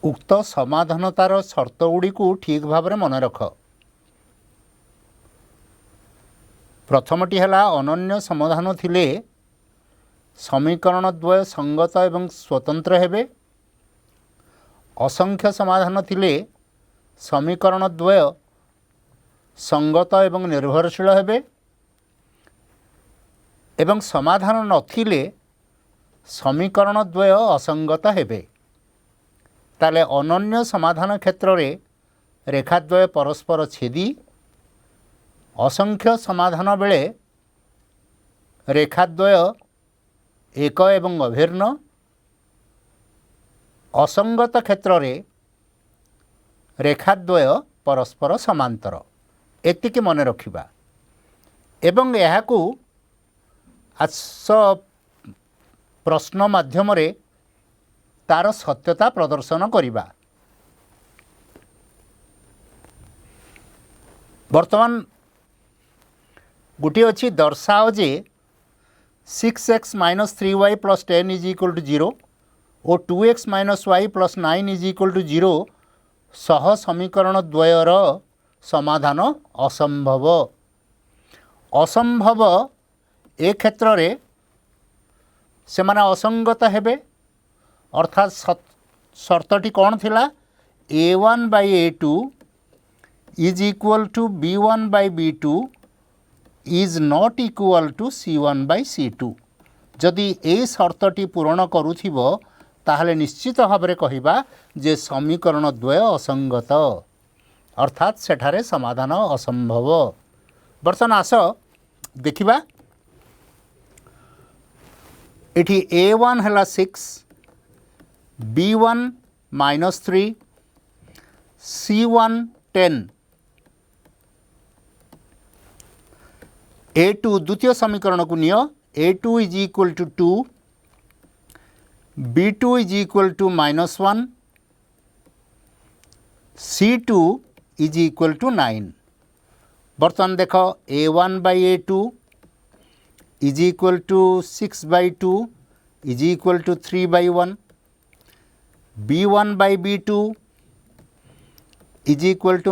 उक्त समाधानतार शर्तगुड़ी को ठीक भाव में मन रख। प्रथमटी है अनन्य समाधान थिले समीकरण द्वय संगत एवं स्वतंत्र हेबे। असंख्य समाधान थिले समीकरण द्वय संगत एवं निर्भरशील हेबे एवं समाधान नथिले समीकरण द्वय असंगत हेबे। ताले अनन्य समाधान क्षेत्र में रेखाद्वय परस्पर छेदी, असंख्य समाधान बेले रेखाद्वय एक एवं अभिन्न, असंगत क्षेत्र में रेखाद्वय परस्पर समांतर। एतिके मन रखिबा एवं याकू आस प्रश्न माध्यम रे तार सत्यता प्रदर्शन करिबा। वर्तमान गोटे अच्छी दर्शाओ जे 6x - 3y + 10 = 0 और 2x - y + 9 = 0 सह समीकरण द्वयर समाधान असंभव। असंभव ए क्षेत्र रे से माने असंगत हेबे। अर्थात शर्तटी कौन थिला a1/a2 = b1/b2 is not equal to c1/c2। जदि ए शर्तटी पूरण करुथिबो ताहले निश्चित भाव में कहिबा जे समीकरण द्वय असंगत, अर्थात सेठारे समाधान असंभव। बर्तमान आस देखिबा एठी a1 हैला 6, b1 -3, c1 10, a2 द्वितीय समीकरण को नियो a2 = 2, b2 = -1, c2 = 9। बर्तमान देख a1/a2 = 6/2 = 3/1, b1/b2 =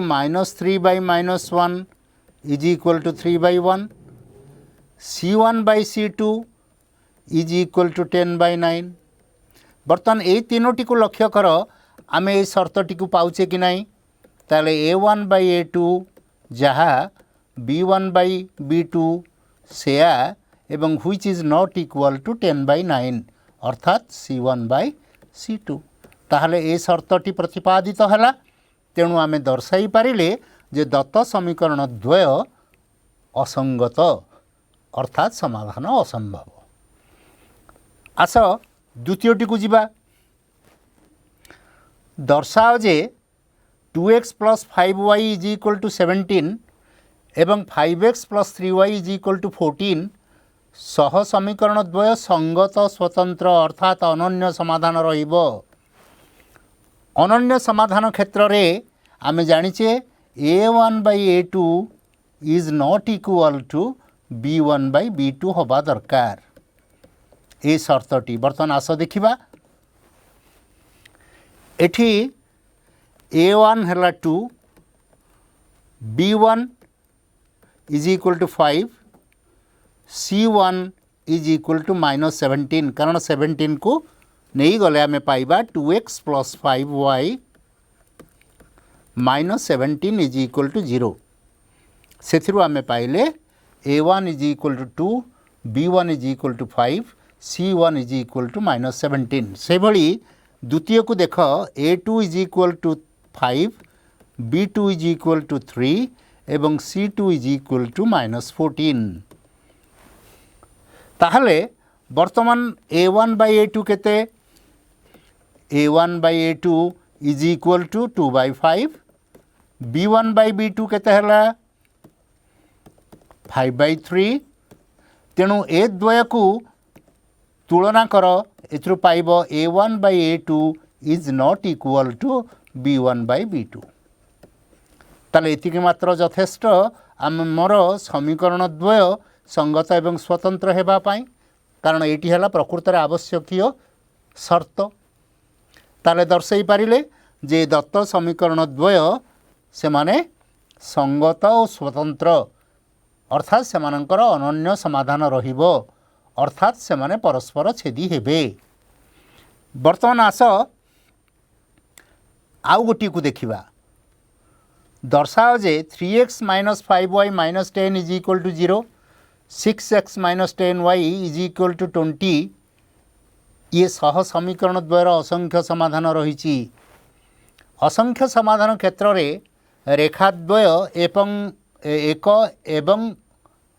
-3/-1 = 3/1, c1/c2 = 10/9। बर्तमान ये तीनोटी को लक्ष्य कर आम ये शर्तटी को पाउचे कि नहीं, ताले a1/a2 जहाँ b1/b2 सेया एवं which is not equal to 10/9 अर्थात c1/c2। ताहले ए शर्तटी प्रतिपादित है। तेणु आमे दर्शाई पारिले जे दत्त समीकरण द्वय असंगत अर्थात समाधान असंभव। आस द्वितीयटी को जिबा। दर्शाओ जे 2x + 5y = 17 एवं 5x + 3y = 14 सह समीकरण द्वय संगत स्वतंत्र अर्थात अनन्य समाधान रहिबो। अनन्य समाधान क्षेत्र रे आमे जानिचे a1/a2 is not equal to b1/b2 होबा दरकार। ए शर्तटी बर्तमान आस देखिबा। एठी a1 हैला 2, b1 = 5, c1 = -17 कारण 17 को नहीं गले आमे पाइबा 2x + 5y - 17 = 0। से आमे पाइले a1 = 2, b1 = 5, c1 = -17। से भली द्वितीय को देख a2 = 5, b2 = 3 एवं c2 = -14। ताहले वर्तमान a1/a2 केते a1/a2 = 2/5, b1/b2 केते हला 5/3। तेणु ए द्वय को तुलना कर एथरु पाइब a1/a2 is not equal to b1/b2। ताले एतिके मात्र यथेष्ट आमर समीकरण द्वय संगत एवं स्वतंत्र हेबा पाई, कारण एटी हला प्रकृत आवश्यकीय शर्त। ताले दर्शाई पारिले जे दत्त समीकरण द्वय से माने संगत और स्वतंत्र अर्थात सेमानंकर अनन्य समाधान रहिबो अर्थात से माने परस्पर छेदी हेबे। वर्तमान आस आउ गोटी को देखिबा दर्शाओ जे 3x - 5y - 10 is equal to 0 6x - 10y is equal to 20 ये सह समीकरण द्वयर असंख्य समाधान रही। असंख्य समाधान क्षेत्र में रेखाद्वय एक एवं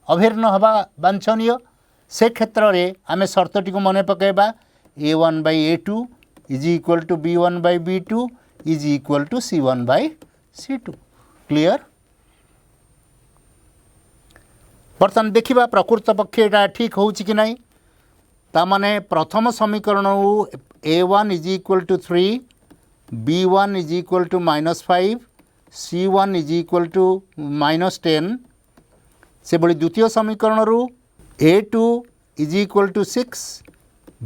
अभिन्न हवा वांछनीय से क्षेत्र में आम शर्तटी को मन पकेबा a1/a2 is equal to b1/b2 is equal to c1/c2 clear. बर्तमान देखिबा प्रकृत पक्षे एटा ठीक होउछि कि नहीं तामाने प्रथम समीकरण a1 is equal to 3 b1 is equal to -5 c1 is equal to -10 से बड़ी द्वितीय समीकरण a2 is equal to 6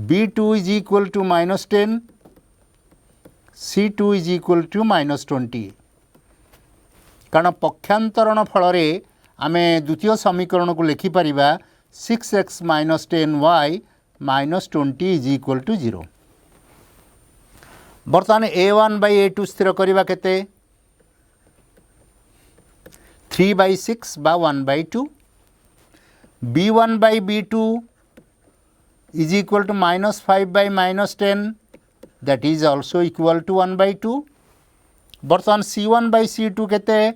b2 is equal to -10 c2 is equal to -20 कारण पक्षांतरण फल आम द्वितीय समीकरण को लिखिपर 6x - 10y - 20 is equal to 0। बर्तमान a1/a2 स्थिर करवा केते 3/6 बा 1/2 b1/b2 is equal to -5 -10 that is also equal to 1/2। बर्तमान c1/c2 केते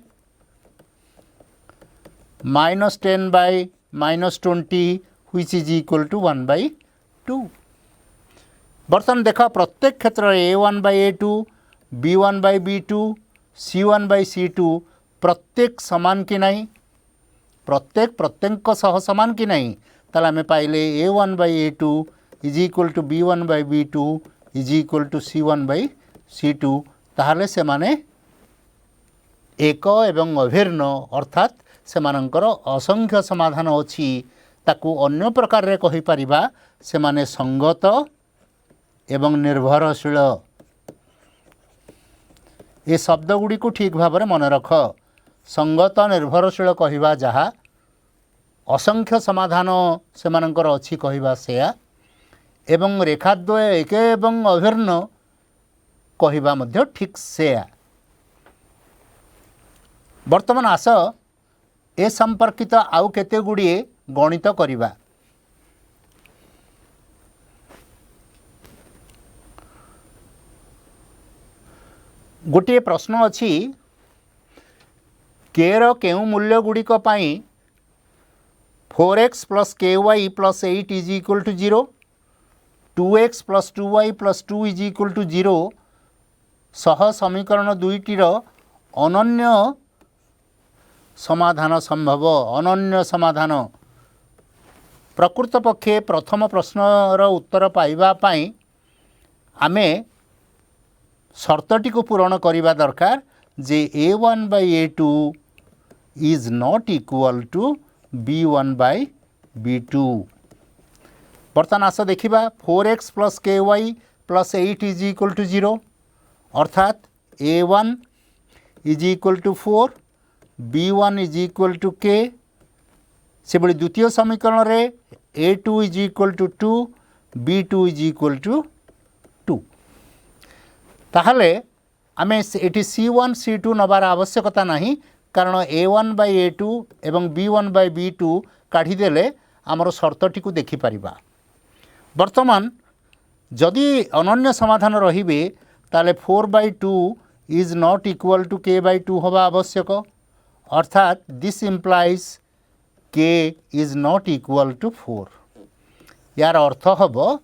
-10 -20 व्हिच इज इक्वल टू 1/2। बर्तमान देखा प्रत्येक क्षेत्र a1/a2 b1/b2 c1/c2 प्रत्येक समान कि नहीं प्रत्येक सह समान कि नहीं ताले आम पाइले a1/a2 is equal to b1/b2 is equal to c1/c2 ताहले से माने एक एवं अभिन्न अर्थात सेमानंकर असंख्य समाधान अछि ताकू अन्य प्रकार रे कहि परिबा से माने संगत एवं निर्भरशील ये शब्द गुड़ी को ठीक भाव में मन रख संगत निर्भरशील कहवा जहा असंख्य समाधान सेमानंकर अछि कहवा सेया एवं रेखाद्वय एक एवं अभिन्न कहवा मध्य ठीक सेया। वर्तमान आस ए संपर्कित आउ केते गुड़िए गणित करिबा। गोटे प्रश्न अछि के रो केउ मूल्य गुड़िक पाई 4x + ky + 8 is equal to 0 2x + 2y + 2 is equal to 0 सह समीकरण दुईटीर अनन्य समाधान संभव अनन्य समाधान प्रकृत पक्षे प्रथम प्रश्नर उत्तर पाइबा पाई आमे शर्तटी को पूरण करने दरकार जे a1/a2 is not equal to b1/b2। बर्तमान आस देखिबा 4x + ky + 8 is equal to 0 अर्थात a1 is equal to 4 b1 is equal to k से बड़ी द्वितीय समीकरण रे a2 is equal to 2 b2 is equal to 2 ताहले आमे एटी c1 c2 नबार आवश्यकता नहीं कारण a1/a2 एवं b1/b2 काढ़ी देले आमर शर्तटी को देखि परिबा। वर्तमान जदि अनन्य समाधान रहिबे ताले 4/2 is not equal to k/2 होबा आवश्यक अर्थात this implies k is not equal to 4। यार अर्थ हबो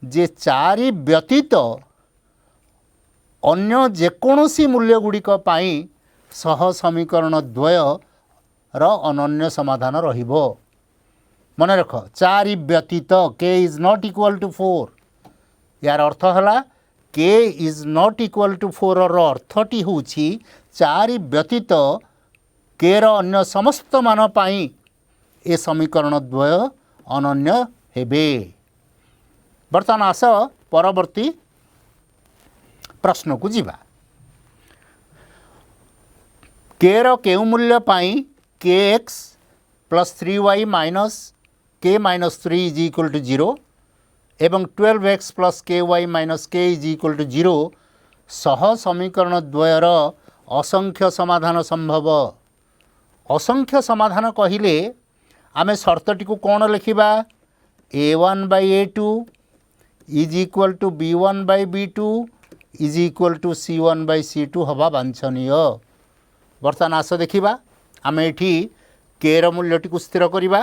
जे 4 व्यतीत अन्य जेकोसी मूल्य गुड़िक पाई सह समीकरण द्वय रो अनन्य समाधान रहिबो। मन रख 4 व्यतीत k is not equal to 4 यार अर्थ हला k is not equal to 4 रो अर्थटी होछि 4 व्यतीत k रो अन्य समस्त मान पाई ए समीकरण द्वय अनन्य हेबे। बर्तमान आस परवर्ती प्रश्न को जीवा। के रो केउ मूल्य पाई के x plus 3y minus k minus 3 is equal to 0 एवं 12x प्लस के वाई माइनस के इज इक्वल टू 0 सह समीकरण द्वयर असंख्य समाधान संभव। असंख्य समाधान कहिले आमे शर्तटी को कौन लिखिबा a1 by a2 is equal to b1 by b2 is equal to c1 by c2 हवा वांछनीय। बर्तमान आस देखिबा आमे एठी के रो मूल्यटी को स्थिर करिबा।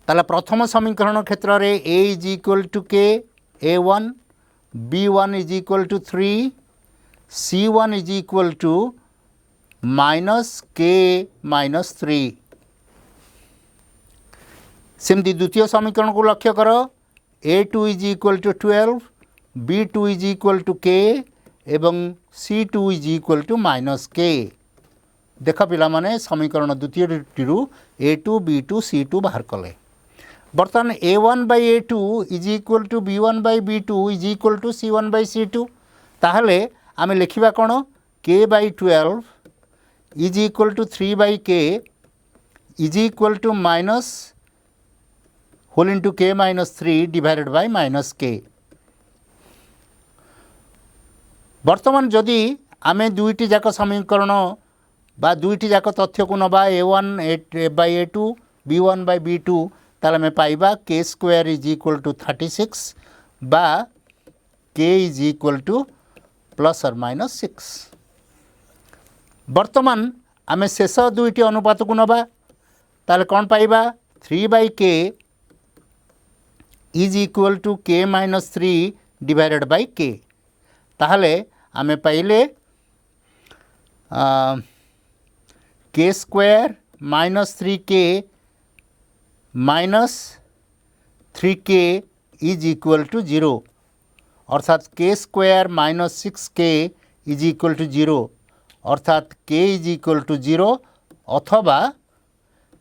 ताला प्रथम समीकरण क्षेत्र रे a is equal to k a1 b1 is equal to 3 c1 is equal to minus k minus 3। सेमती द्वितीय समीकरण को लक्ष्य कर a2 is equal to 12 b2 is equal to k एवं c2 is equal to minus के। देख पिला माने समीकरण द्वितीय a2 b2 c2 बाहर कले। बर्तमान a1 by a2 is equal to b1 by b2 is equal to c1 by c2 ताहले आमे लिखिबा कोन k by 12 is equal to 3 by k is equal to minus whole into k minus 3 divided by minus k। बर्तमान जदि आमे दुईटी जाक समीकरण बा दुईटी जाक तथ्य को नबा a1 by a2 b1 by b2 ताले में पाइबा k square is equal to 36 बा k इज इक्वल टू प्लस और माइनस 6। बर्तमान आमे शेष दुईटी अनुपात को नबा ताले कौन पाइबा 3 by k is equal to k minus 3 divided by k। ताहले आमे पाइले k square minus 3k minus 3k is equal to 0 अर्थात k square minus 6k is equal to 0 अर्थात k इज इक्वल टू 0 अथवा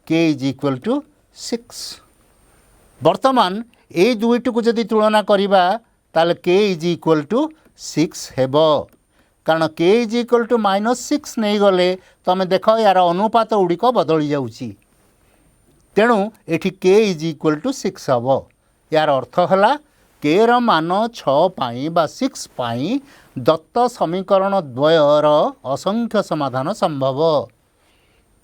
k इज इक्वल टू 6। बर्तमान ये दुईटी को जदि तुलना करिबा ताले k इज इक्वल टू 6 हेबो कारण k is equal to minus 6 नहीं गले तो आम देख यार अनुपात गुड़िक बदली जाउची तेणु एठी k इज इक्वल टू 6 हम। यार अर्थ है k र मान 6 पाई बा 6 पाई दत्त समीकरण द्वयर असंख्य समाधान संभव।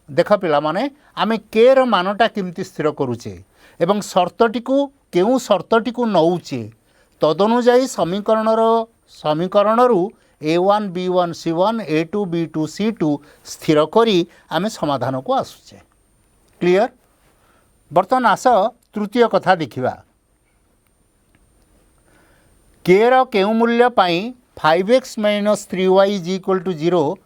देख पिला माने आमे k र मानटा केमती स्थिर करूचे एवं शर्तटी को केउ शर्तटी को नौचे तदनुजाई समीकरणरू a1 b1 c1 a2 b2 c2 स्थिर करी आमे समाधान को आसुचे। क्लियर। बर्तमान आस तृतीय कथा देखिबा k र केउ मूल्य पाई 5x minus 3y is equal to 0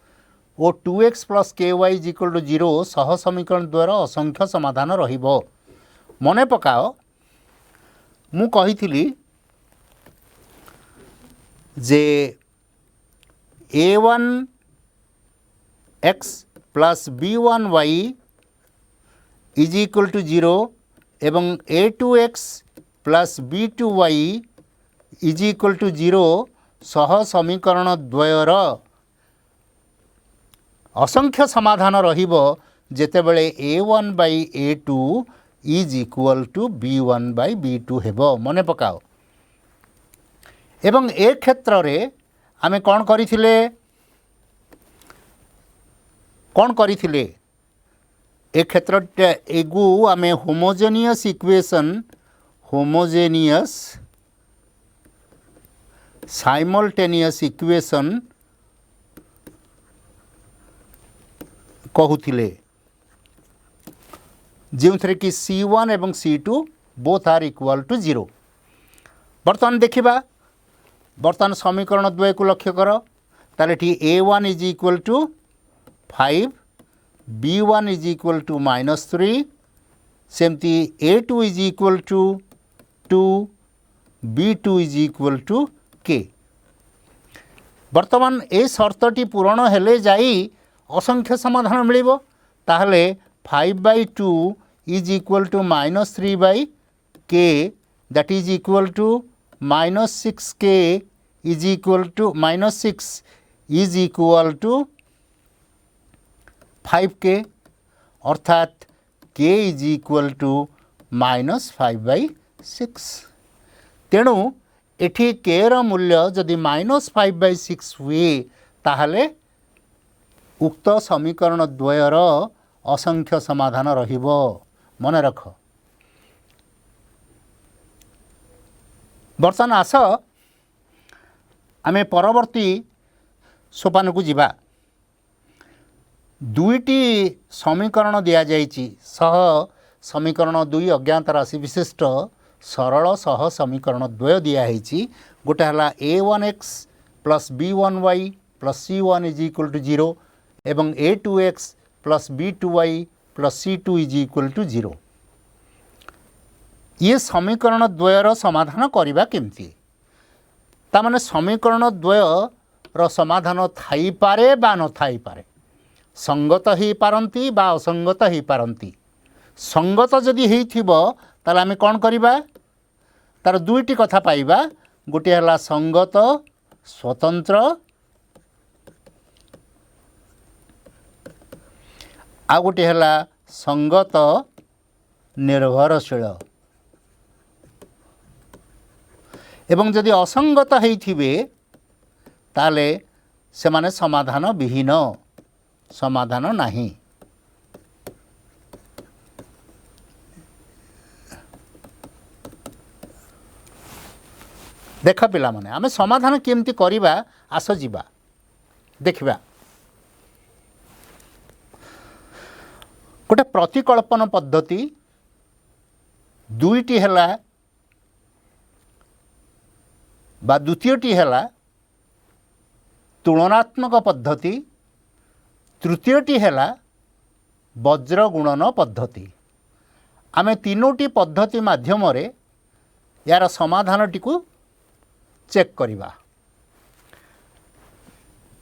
और 2x plus ky is equal to 0 सह समीकरण द्वारा असंख्य समाधान रहिबो। मने पकाओ मु कहिथिली जे a1 x plus b1 y is equal to 0 एवं a2 x plus b2 y is equal to 0 सह समीकरण द्वयर असंख्य समाधान रहिबो जेतेबेले a1 by a2 is equal to b1 by b2 हेबो। मने पकाओ एवं ए क्षेत्र रे आमे कौन करिथिले ए क्षेत्र एगु आमे homogeneous equation homogeneous simultaneous equation कहूथिले जो थे कि c1 एवं c2 both are equal to 0। बर्तमान देखिबा बर्तमान समीकरण द्वय को लक्ष्य कर ताले ठी a1 is equal to 5 b1 is equal to minus 3 सेमती a2 is equal to 2 b2 is equal to k। बर्तमान ए शर्तटी पूरण हेले जाई असंख्य समाधान मिलिबो ताहले 5/2 is equal to minus 3/k that is equal to minus 6k is equal to minus 6 is equal to 5k अर्थात k is equal to -5/6 तेणु एठी k र मूल्य जदि -5/6 हुए ताहले उक्त समीकरण द्वयर असंख्य समाधान रहिबो मन रख। बर्तमान आस आमे परवर्ती सोपान को जिबा। दुईटी समीकरण दिया जाइछि सह समीकरण 2 अज्ञात राशि विशिष्ट सरल सह समीकरण द्वय दिया है। गोटे हला a1x plus b1y plus c1 is equal to 0 एवं a2x plus b2y plus c2 is equal to 0। ये समीकरण द्वयर समाधान करबा केमती तामाने समीकरण द्वय रो समाधान थाई पारे बा न थाई पारे, संगत ही पारंती बा असंगत ही पारंती। संगत जदि हेइथिबो ताले आमे कोन करिबा तार दुईटी कथा पाइबा। गोटे हला संगत स्वतंत्र आ गोटे हला संगत निर्भरशील। एवं जदि असंगत हेइथिबे ताले से माने समाधान विहीन, समाधान नहीं। देख पिला माने आमे समाधान केमती करिबा आस जिबा देखिबा। गोटे प्रतिकल्पन पद्धति दुईटी हला बा द्वितीयटी हला तुलनात्मक पद्धति, तृतीयटी हला वज्र गुणन पद्धति। आमे तीनोटी पद्धति माध्यम रे यार समाधानटी को चेक करिबा।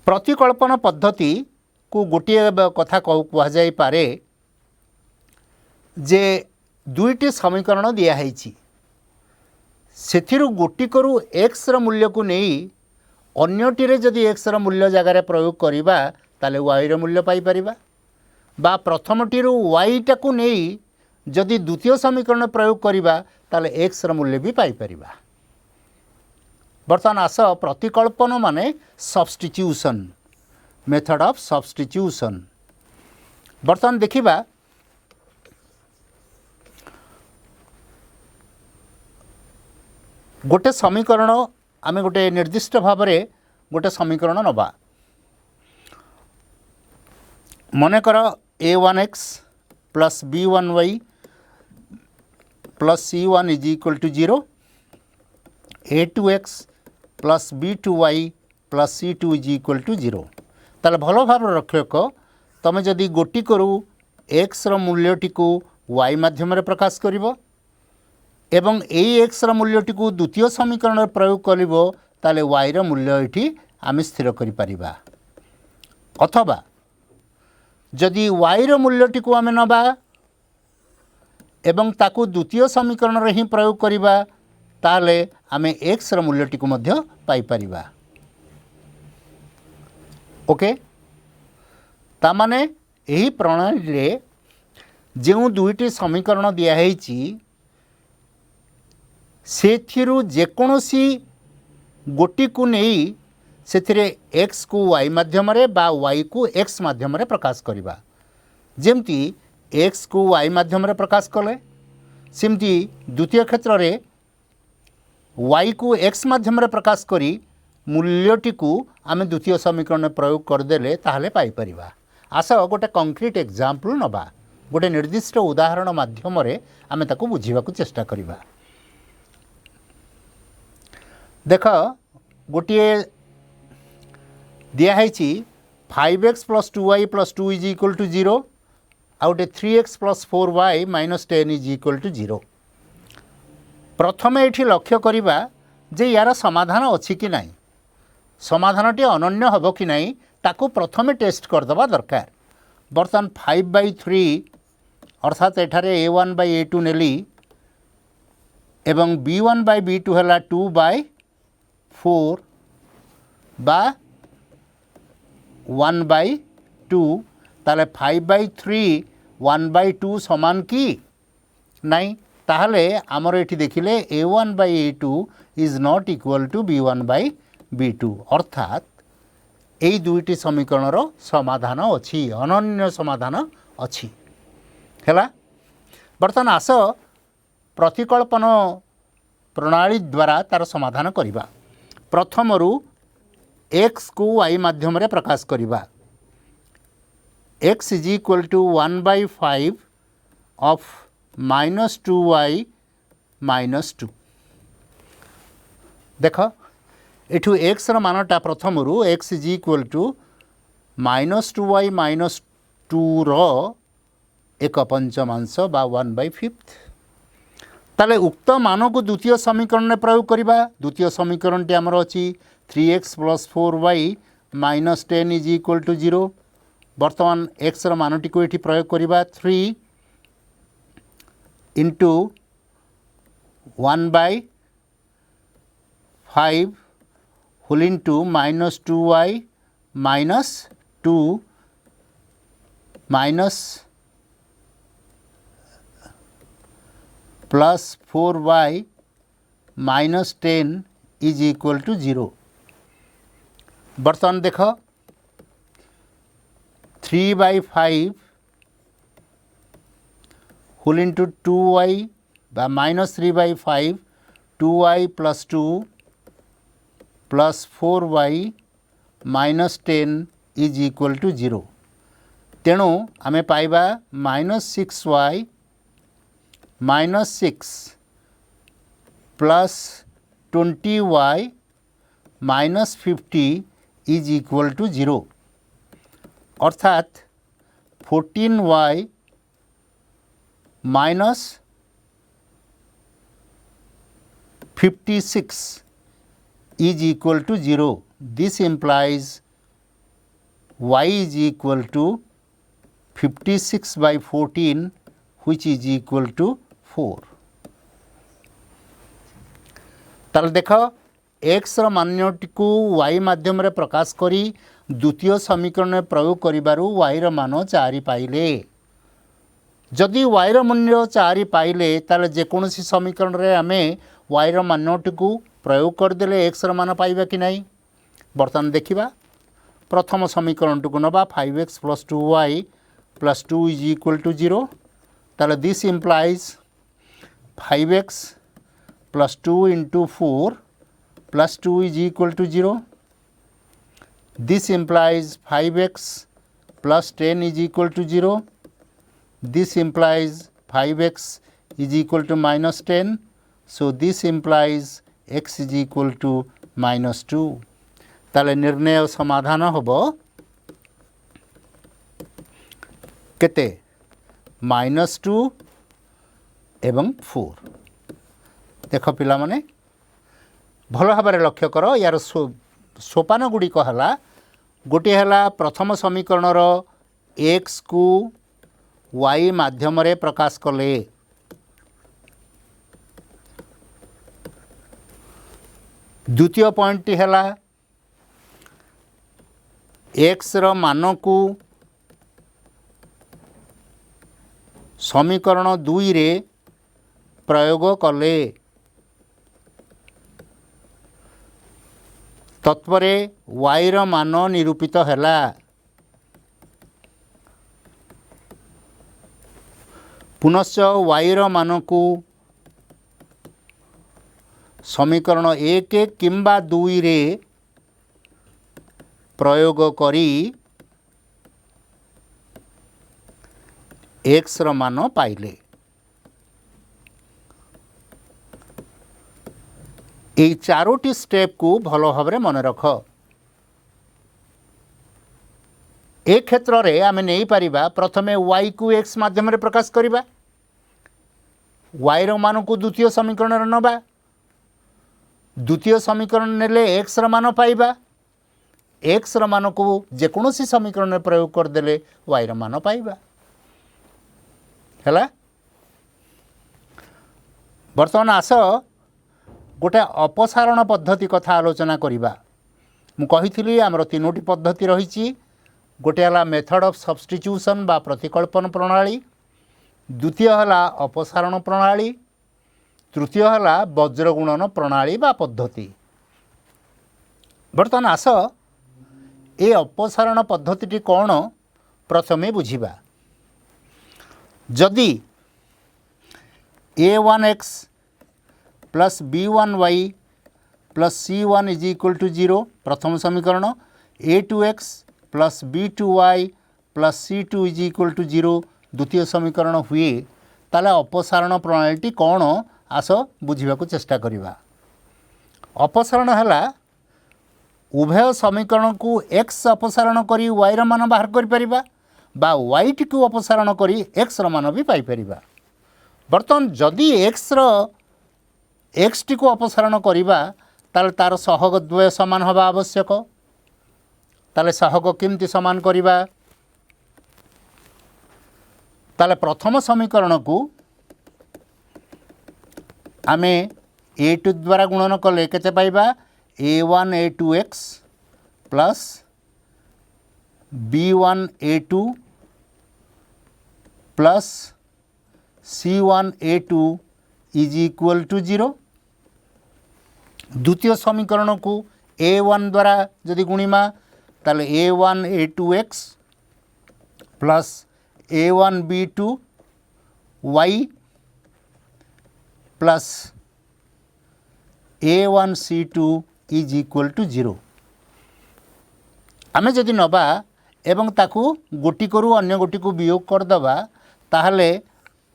प्रतिकल्पन पद्धति को गोटे कथा कह जाई पारे जे दुईटी समीकरण दिया है सेथिरु गोटिकरू x र मूल्य को नहीं अन्यटी जदि x र मूल्य जगार प्रयोग करिबा ताले y र मूल्य पाई परिबा बा प्रथमटी y टा को नहीं जदि द्वितीय समीकरण प्रयोग करिबा ताले x र मूल्य भी पाई परिबा। बर्तमान आस प्रतिकल्पन माने सब्स्टिट्यूशन, मेथड ऑफ सब्स्टिट्यूशन। बर्तमान देखिबा गोटे समीकरण आमे गोटे निर्दिष्ट भाव में गोटे समीकरण नबा। मनेकर a1x plus b1y plus c1 is equal to 0, a2x plus b2y plus c2 is equal to 0। ताले भल भाव रक्षक तमे जदि गोटी करू x र मूल्यटी को y माध्यम रे प्रकाश करिवो एवं एई x र मूल्यटी को द्वितीय समीकरण प्रयोग करिवो ताले y र मूल्य एठी आमे स्थिर करि परिबा। अथवा जदि y र मूल्यटी को आमे नबा एवं ताकू द्वितीय समीकरण रे ही प्रयोग करिबा ताले आमे x र मूल्यटी को मध्य पाई परिबा। ओके ता माने एही प्रणाली रे जेउ दुईटी समीकरण दिया हेछि सेथिरु जेकोसी गोटी को नहीं सेथिरे x को y माध्यम रे बा y को x माध्यम रे प्रकाश करिबा। जेमती x को y माध्यम रे प्रकाश कले सेमती द्वितीय क्षेत्र रे y को x माध्यम रे प्रकाश करी मूल्यटी को आमे द्वितीय समीकरण में प्रयोग करदेले ताहले पाई परिबा। आस गोटे कंक्रीट एग्जांपल नबा, गोटे निर्दिष्ट उदाहरण माध्यम रे आमे ताकू बुझीबा को चेष्टा करिबा। देख गोटे दिया है 5x plus 2y plus 2 is equal to 0 आ गोटे 3x plus 4y minus 10 is equal to 0। प्रथम ये लक्ष्य करिबा जे यार समाधान अच्छी कि नहीं, समाधानटी अनन्य हबो कि नहीं ताकू प्रथमे टेस्ट करदबा दरकार। बर्तमान 5/3 अर्थात एठारे a1/a2 नेली एवं b1/b2 है 2/4 बा 1/2 ताले 5/3 1/2 समान कि नहीं ताहले आमर एठी देखिले a1/a2 is not equal to b1/b2 अर्थात यही दुईटी समीकरण समाधान अच्छी अनन्य समाधान अच्छी है। बर्तमान आस प्रतिकल्पन प्रणाली द्वारा तार समाधान करिबा। प्रथम रु x को y माध्यम रे प्रकाश करिबा। x is equal to 1/5 of -2y -2 देख एठू x र मानटा प्रथम रु x is equal to -2y -2 रो एक पंचमांश बा 1/5 ताले उक्त मान को द्वितीय समीकरण में प्रयोग करिबा। द्वितीय समीकरण टी हमर अछि 3x + 4y - 10 is equal to 0। वर्तमान x र मान टी को एठी प्रयोग करिबा 3 into 1/5 whole into -2y -2 minus plus 4y -10 is equal to 0। बर्तमान देख 3/5 होल इंटू 2y बा -3/5 2y + 2 plus 4y -10 is equal to 0। तेणु आमे पाइबा -6y -6 plus 20y -50 is equal to 0 अर्थात 14y -56 is equal to 0. This implies y is equal to 56/14 which is equal to 4. ताल देख x र मान्यटी को y माध्यम रे प्रकाश करी द्वितीय समीकरण में प्रयोग करिबारु y र मान 4 पाइले। जदि y र मूल्य 4 पाइले ताले जेकोसी समीकरण रे आमे y र मान्यटी को प्रयोग करदेले x र मान पाइबा कि नहीं। बर्तमान देखिबा प्रथम समीकरण को नबा 5x + 2y + 2 is equal to 0। ताले this implies 5x + 2 into 4 + 2 is equal to 0। This implies 5x + 10 is equal to 0। This implies 5x is equal to -10। So this implies x is equal to -2। ताले निर्णय समाधान होबो केते -2 एवं 4। देख पिला माने भल भाव लक्ष्य कर यार सोपान गुड़िक है गोटे है प्रथम समीकरण x को y माध्यम रे प्रकाश कले। द्वितीय पॉइंट टी है x र मान को समीकरण 2 रे प्रयोग कले तत्परे y र मान निरूपित हैला। पुनश्च y र मान को समीकरण 1 किंबा 2 रे प्रयोग करी x र मान पाइले। ये चारोटी स्टेप को भल भाव मन रख। ए क्षेत्र रे आमे नहीं पारिबा प्रथमे y को x माध्यम रे प्रकाश करिबा y र मान को द्वितीय समीकरण रे नबा द्वितीय समीकरण नेले x र मान पाइबा x र मान को जेकोसी समीकरण रे प्रयोग कर देले y र मान पाइबा हैला। वर्तमान आस गोटे अपसारण पद्धति कथा आलोचना करिबा। मु कहिथिली हमर तीनोटी पद्धति रहिछि गोटे है मेथड ऑफ सब्स्टिट्यूशन बा प्रतिकल्पन प्रणाली, द्वितीय है अपसारण प्रणाली, तृतीय है वज्रगुणन प्रणाली बा पद्धति। बर्तमान आस ए अपसारण पद्धति कौन प्रथमे बुझिबा। जदि a1x plus b1y plus c1 is equal to 0 प्रथम समीकरण, a2x plus b2y plus c2 is equal to 0 द्वितीय समीकरण हुए, ताले अपसारण प्रणाली कौन आस बुझा चेष्टा करिबा। अपसारण है उभय समीकरण को x अपसारण करी y र मान बाहर कर परिबा बा y टी को अपसारण करी x र मान भी पाई परिबा। बर्तमान जदि x टी को अपसारण करिबा ताले तार सहग द्वय समान हवा आवश्यक। ताले सहग केमती समान करिबा, ताले प्रथम समीकरण को आमे a2 द्वारा गुणन कले केते पाइबा a1 a2x plus b1 a2 plus c1 a2 is equal to 0। द्वितीय समीकरण को a1 द्वारा यदि गुणिमा ताले a1 a2x plus a1 b2 y plus a1 c2 is equal to 0। आमे जदि नबा एवं ताकू गोटी करू अन्य गोटी को वियोग कर दबा ताहले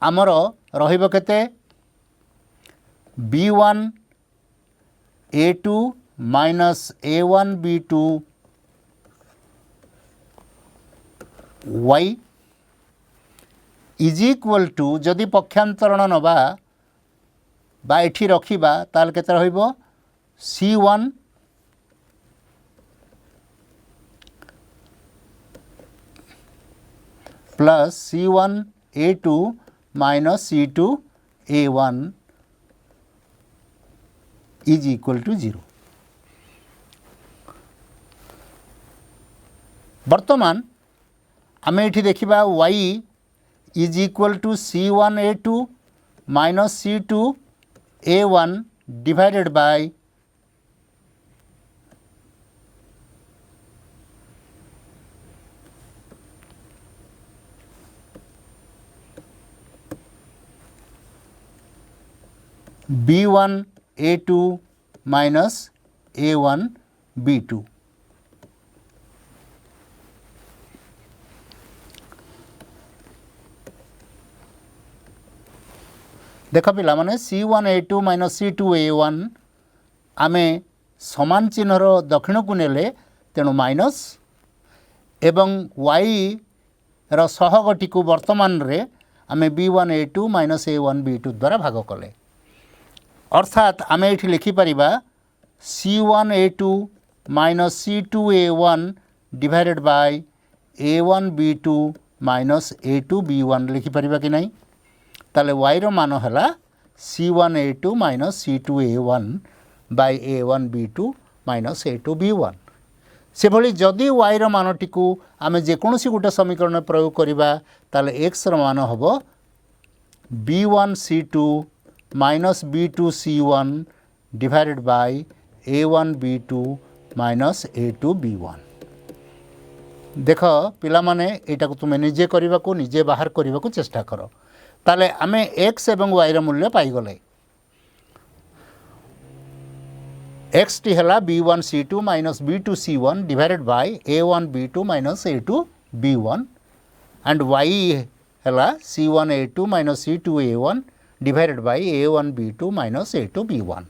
आमर रहिबो केते b1 a2 minus a1 b2 y is equal to जदि पक्षांतरण नबा बा एठी रखिबा ताल केते रहिबो c1 plus c1 a2 minus c2 a1 is equal to 0। वर्तमान आमे एठी देखिबा y is equal to c1 a2 minus c2 a1 divided by b1 a2 minus a1 b2। देख पिला माने c1 a2 minus c2 a1 आमे समान चिन्हर दक्षिण को नेले तेणु माइनस एवं y र सहगटी को वर्तमान रे आमे b1 a2 minus a1 b2 द्वारा भाग कले। अर्थात आमे एठी लिखि परिबा c1 a2 minus c2 a1 divided by a1 b2 minus a2 b1 लिखि परिबा कि नहीं। ताले y रो मान हला c1 a2 minus c2 a1 bye a1 b2 minus a2 b1। से भली जदि y रो मानटी को आमे जेकोसी गोटे समीकरण में प्रयोग करिबा ताले x रो मान हबो b1 c2 minus b2 c1 divided by a1 b2 minus a2 b1। देख पिला माने एटा को तुमे निजे करिबा को निजे बाहर करिबा को चेष्टा करो। ताले आमे x एवं y रो मूल्य पाई गले। x टी हला b1 c2 minus b2 c1 divided by a1 b2 minus a2 b1 and y हला c1 a2 minus c2 a1 divided by a1 b2 minus a2 b1।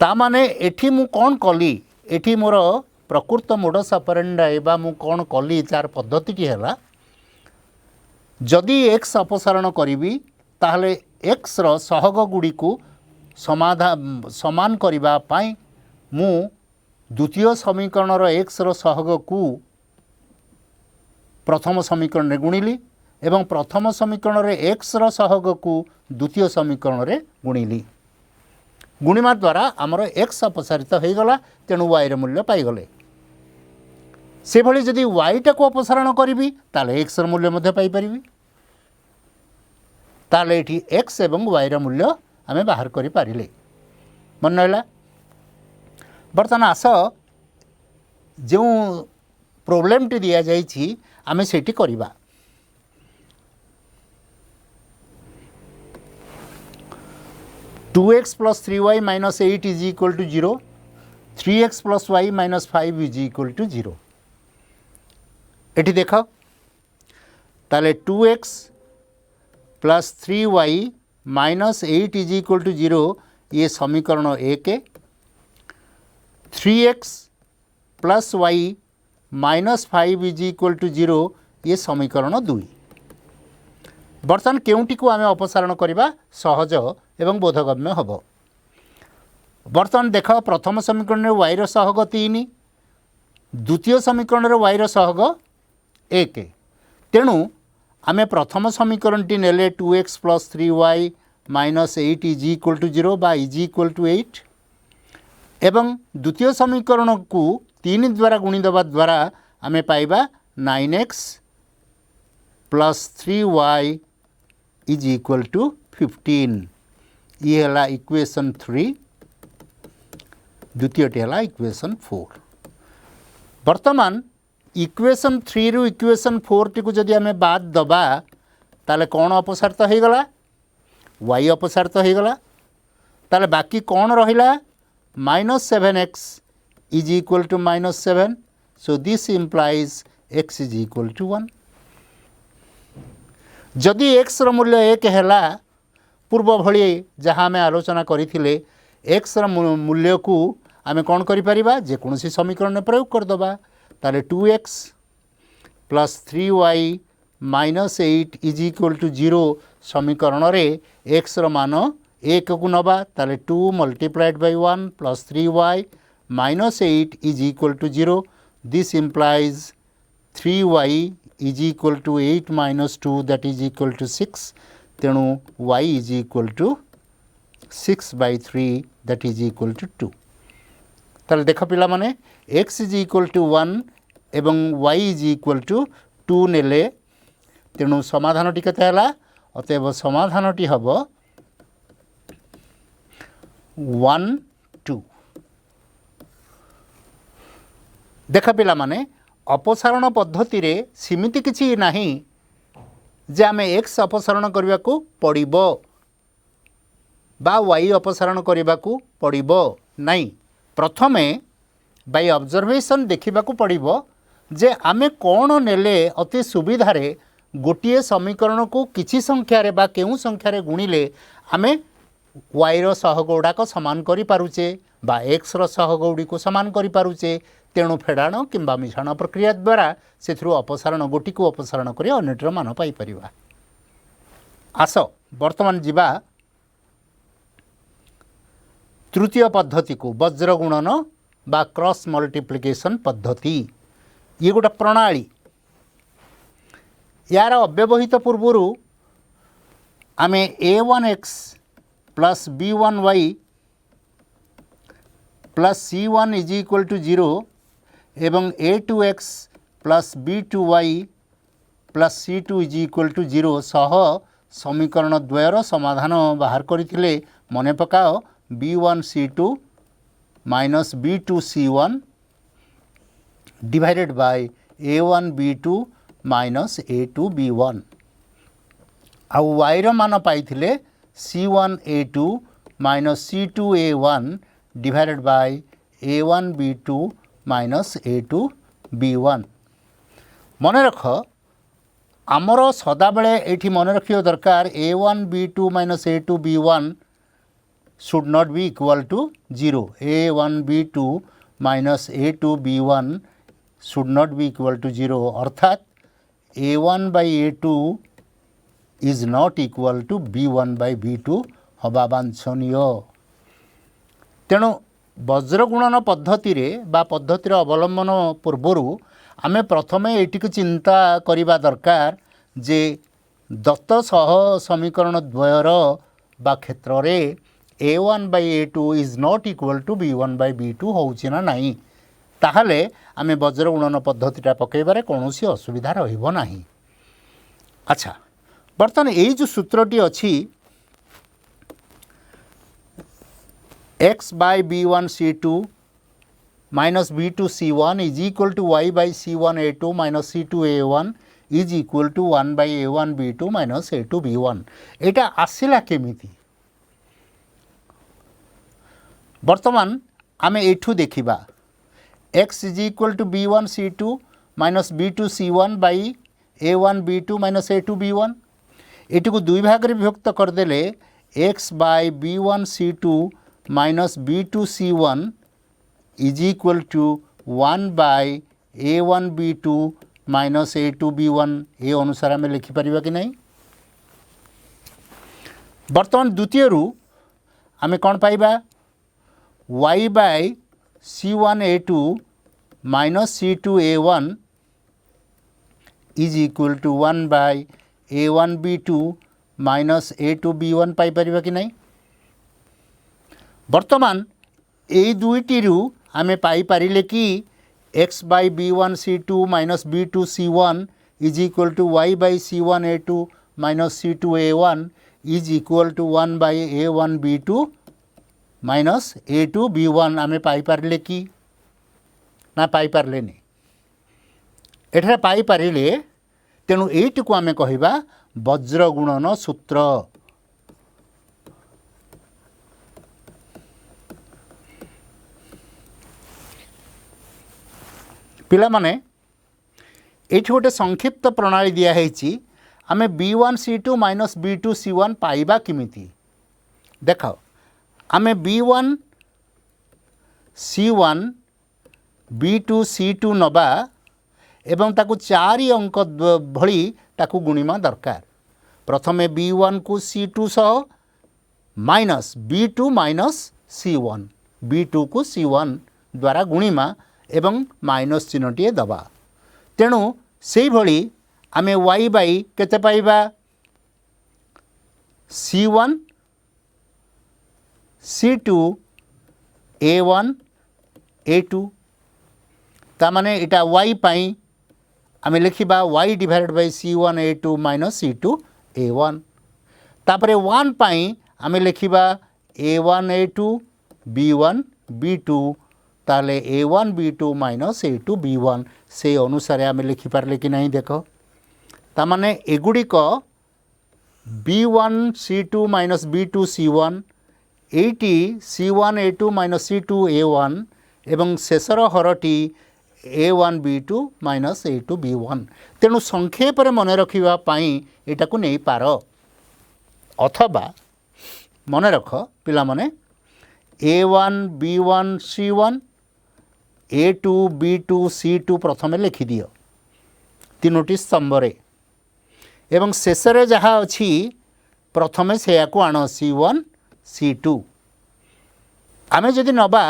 ता माने एठी मु कोन कली एठी मोर प्रकृत मोडस ऑपरेंडी बा मु कोन कली चार पद्धति टी हला जदि x अपसारण करी ताहले x रो सहग गुड़ी को समान करिबा पाई मु द्वितीय समीकरण रो x रो सहग को प्रथम समीकरण रे गुणिली एवं प्रथम समीकरण रे x रो सहग को द्वितीय समीकरण रे गुणिली। गुणिमा द्वारा आमर x अपसारित हो गला तेणु y रो मूल्य पाई गले। से भली जदि वाईटा को अपसारण करी ताले एक्स मूल्य मध्य पाई परिबी ताले एठी एक्स एवं वाई र मूल्य आमे बाहर करि पारिले मन रहला। बर्तमान आस जो प्रोब्लेम टी दिया जाइछि आमे सेठी करिबा। 2x plus 3y minus 8 is equal to 0, 3x plus y minus 5 is equal to 0। एठी देख ताले 2x plus 3y minus 8 is equal to 0 ये समीकरण 1, 3x plus y minus 5 is equal to 0 ये समीकरण 2। बर्तमान केउटी को आमे अपसारण करिबा सहज एवं बोधगम्य हबो। बर्तमान देख प्रथम समीकरण रे y रो सहग 3, द्वितीय समीकरण रे y रो सहग 1। तेणु आमे प्रथम समीकरण टी नेले 2x plus 3y minus 8 is equal to 0 बा is equal to 8 एवं द्वितीय समीकरण को 3 द्वारा गुणी दबा द्वारा आमे पाइबा 9x plus 3y is equal to 15। ये हला इक्वेशन 3, द्वितीय टी हला इक्वेशन 4। वर्तमान इक्वेशन 3 रु इक्वेशन 4 टी को जदि आमे बाद दबा ताले कौन अपसारित हो गला y अपसारित हो गला ताले बाकी कौन रहिला -7x is equal to -7। so this implies x is equal to 1। जदि x र मूल्य 1 हैला पूर्व भली जहाँ आम आलोचना करथिले x र मूल्य को आम कौन करिपरिबा जे कोनोसी समीकरण में प्रयोग करदबा ताले 2x plus 3y minus 8 is equal to 0 समीकरण रे x र मान 1 को नबा ताले 2 multiplied by 1 plus 3y minus 8 is equal to 0। this implies 3y is equal to 8 minus 2 that is equal to 6। तेणु y is equal to 6 by 3 that is equal to 2। ताले देख पिला माने x is equal to 1 एवं y is equal to 2 नेले तेणु समाधान T केते हला अतएव समाधान टी हबो 1 2। देख पिला माने अपसारण पद्धति रे सीमित किछि नाही जे आमे x अपसारण करबा को पड़िबो बा y अपसारण करबा को पड़िबो नाही। प्रथमे बाय ऑब्जर्वेशन देखिबा को पड़िबो जे आमे कोन नेले अति सुविधा रे गोटिए समीकरण को किछि संख्या रे बा केउ संख्या रे गुणिले आमे y रो सहग गुडाक समान करि पारुचे बा x रो सहग गुडी को समान करि पारुचे। तेणु फेडाण किंबा मिश्रण प्रक्रिया द्वारा से अपसारण गोटी को अपसारण कर अन्यटर मान पाई परिबा। आस वर्तमान जीवा तृतीय पद्धति को वज्र गुणन बा क्रॉस मल्टीप्लिकेशन पद्धति। ये गोटे प्रणाली यार अव्यवहित पूर्वर आमे a1x plus b1y plus c1 is equal to 0 एवं a2x plus b2y plus c2 is equal to 0 सह समीकरण द्वयर समाधान बाहर करथिले। मने पकाओ b1 c2 minus b2 c1 divided by a1 b2 minus a2 b1 आउ y रो मान पाइथिले c1 a2 minus c2 a1 divided by a1 b2 minus a2 b1। मन रख आमर सदा बेले एठी मन रखियो दरकार a1 b2 minus a2 b1 should not be equal to 0। a1 b2 minus a2 b1 should not be equal to 0 अर्थात a1 by a2 is not equal to b1 by b2 हवा वांछनीय। तेणु वज्र गुणन पद्धति रे बा पद्धतिर अवलंबन पूर्वर आमे प्रथमे एटी को चिंता करिबा दरकार जे दत्त सह समीकरण द्वयर बा क्षेत्र रे a1 by a2 is not equal to b1 by b2 होउछि ना नाही। ताहले आमे वज्र गुणन पद्धतिटा पकेबारे कौनसी असुविधा रहिबो नाही। अच्छा बर्तमान यही जो सूत्रटी अच्छी x by b1 c2 minus b2 c1 is equal to y by c1 a2 minus c2 a1 is equal to 1 by a1 b2 minus a2 b1 एटा आसिला केमिति वर्तमान आमे एठू देखिबा x is equal to b1 c2 minus b2 c1 by a1 b2 minus a2 b1 eighty को दुई भाग रे विभक्त कर देले x by b1 c2 minus b2 c1 is equal to 1 by a1 b2 minus a2 b1 ए अनुसार आम लिखिपर कि नहीं। बर्तमान द्वितीय रु आम कौन पाइबा y by c1 a2 minus c2 a1 is equal to 1 by a1 b2 minus a2 b1 पाई परिबा कि नहीं। वर्तमान ए दुईटी रु आमे पाई पारिले कि x by b1 c2 minus b2 c1 is equal to y by c1 a2 minus c2 a1 is equal to 1 by a1 b2 minus a2 b1 आमे पाई पारिले कि ना पाई पारले नहीं। एठारे पाई पारिले तेणु एटी को आमे कहिबा वज्र गुणन सूत्र। पिला माने एठी गोटे संक्षिप्त प्रणाली दिया हेची आमे b1 c2 minus b2 c1 पाइबा किमिति देख आमे b1 c1 b2 c2 नबा एवं ताकू चारि अंक भली ताकू गुणिमा दरकार। प्रथमे b1 को c2 सह minus b2 minus c1 b2 को c1 द्वारा गुणिमा एवं माइनस चिन्हटीए दबा। तेणु से भली आमे y बाई केते पाइबा c1 c2 a1 a2 ता माने इटा y पाई आमे लिखिबा y divided by c1 a2 minus c2 a1 तापरे 1 पाई आमे लिखिबा a1 a2 b1 b2 ताले a1 b2 minus a2 b1 से अनुसार आमे लिखि पारले कि नहीं देखो ता माने एगुड़िक b1 c2 minus b2 c1 eighty c1 a2 minus c2 a1 एवं शेषर हरटी a1 b2 minus a2 b1 तेणु संक्षेप रे मन रखिबा पाई एटा को नहीं पार अथवा मन रख पिला माने a1 b1 c1 a2 b2 c2 प्रथमे लिखि दियो तीनोटी स्तंभ रे एवं शेष रे जहाँ अछि प्रथमे से को आण c1 c2 आमे जदि नबा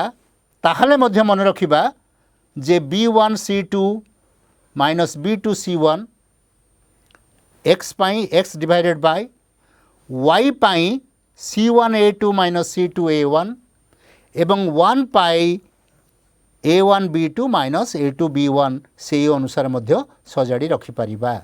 ताहले मध्य मन रखिबा जे b1 c2 minus b2 c1 x पाई x डिवाइडेड बाय y पाई c1 a2 minus c2 a1 एवं 1 पाई a1 b2 minus a2 b1 से अनुसार मध्य सजाड़ी रखिपारिबा।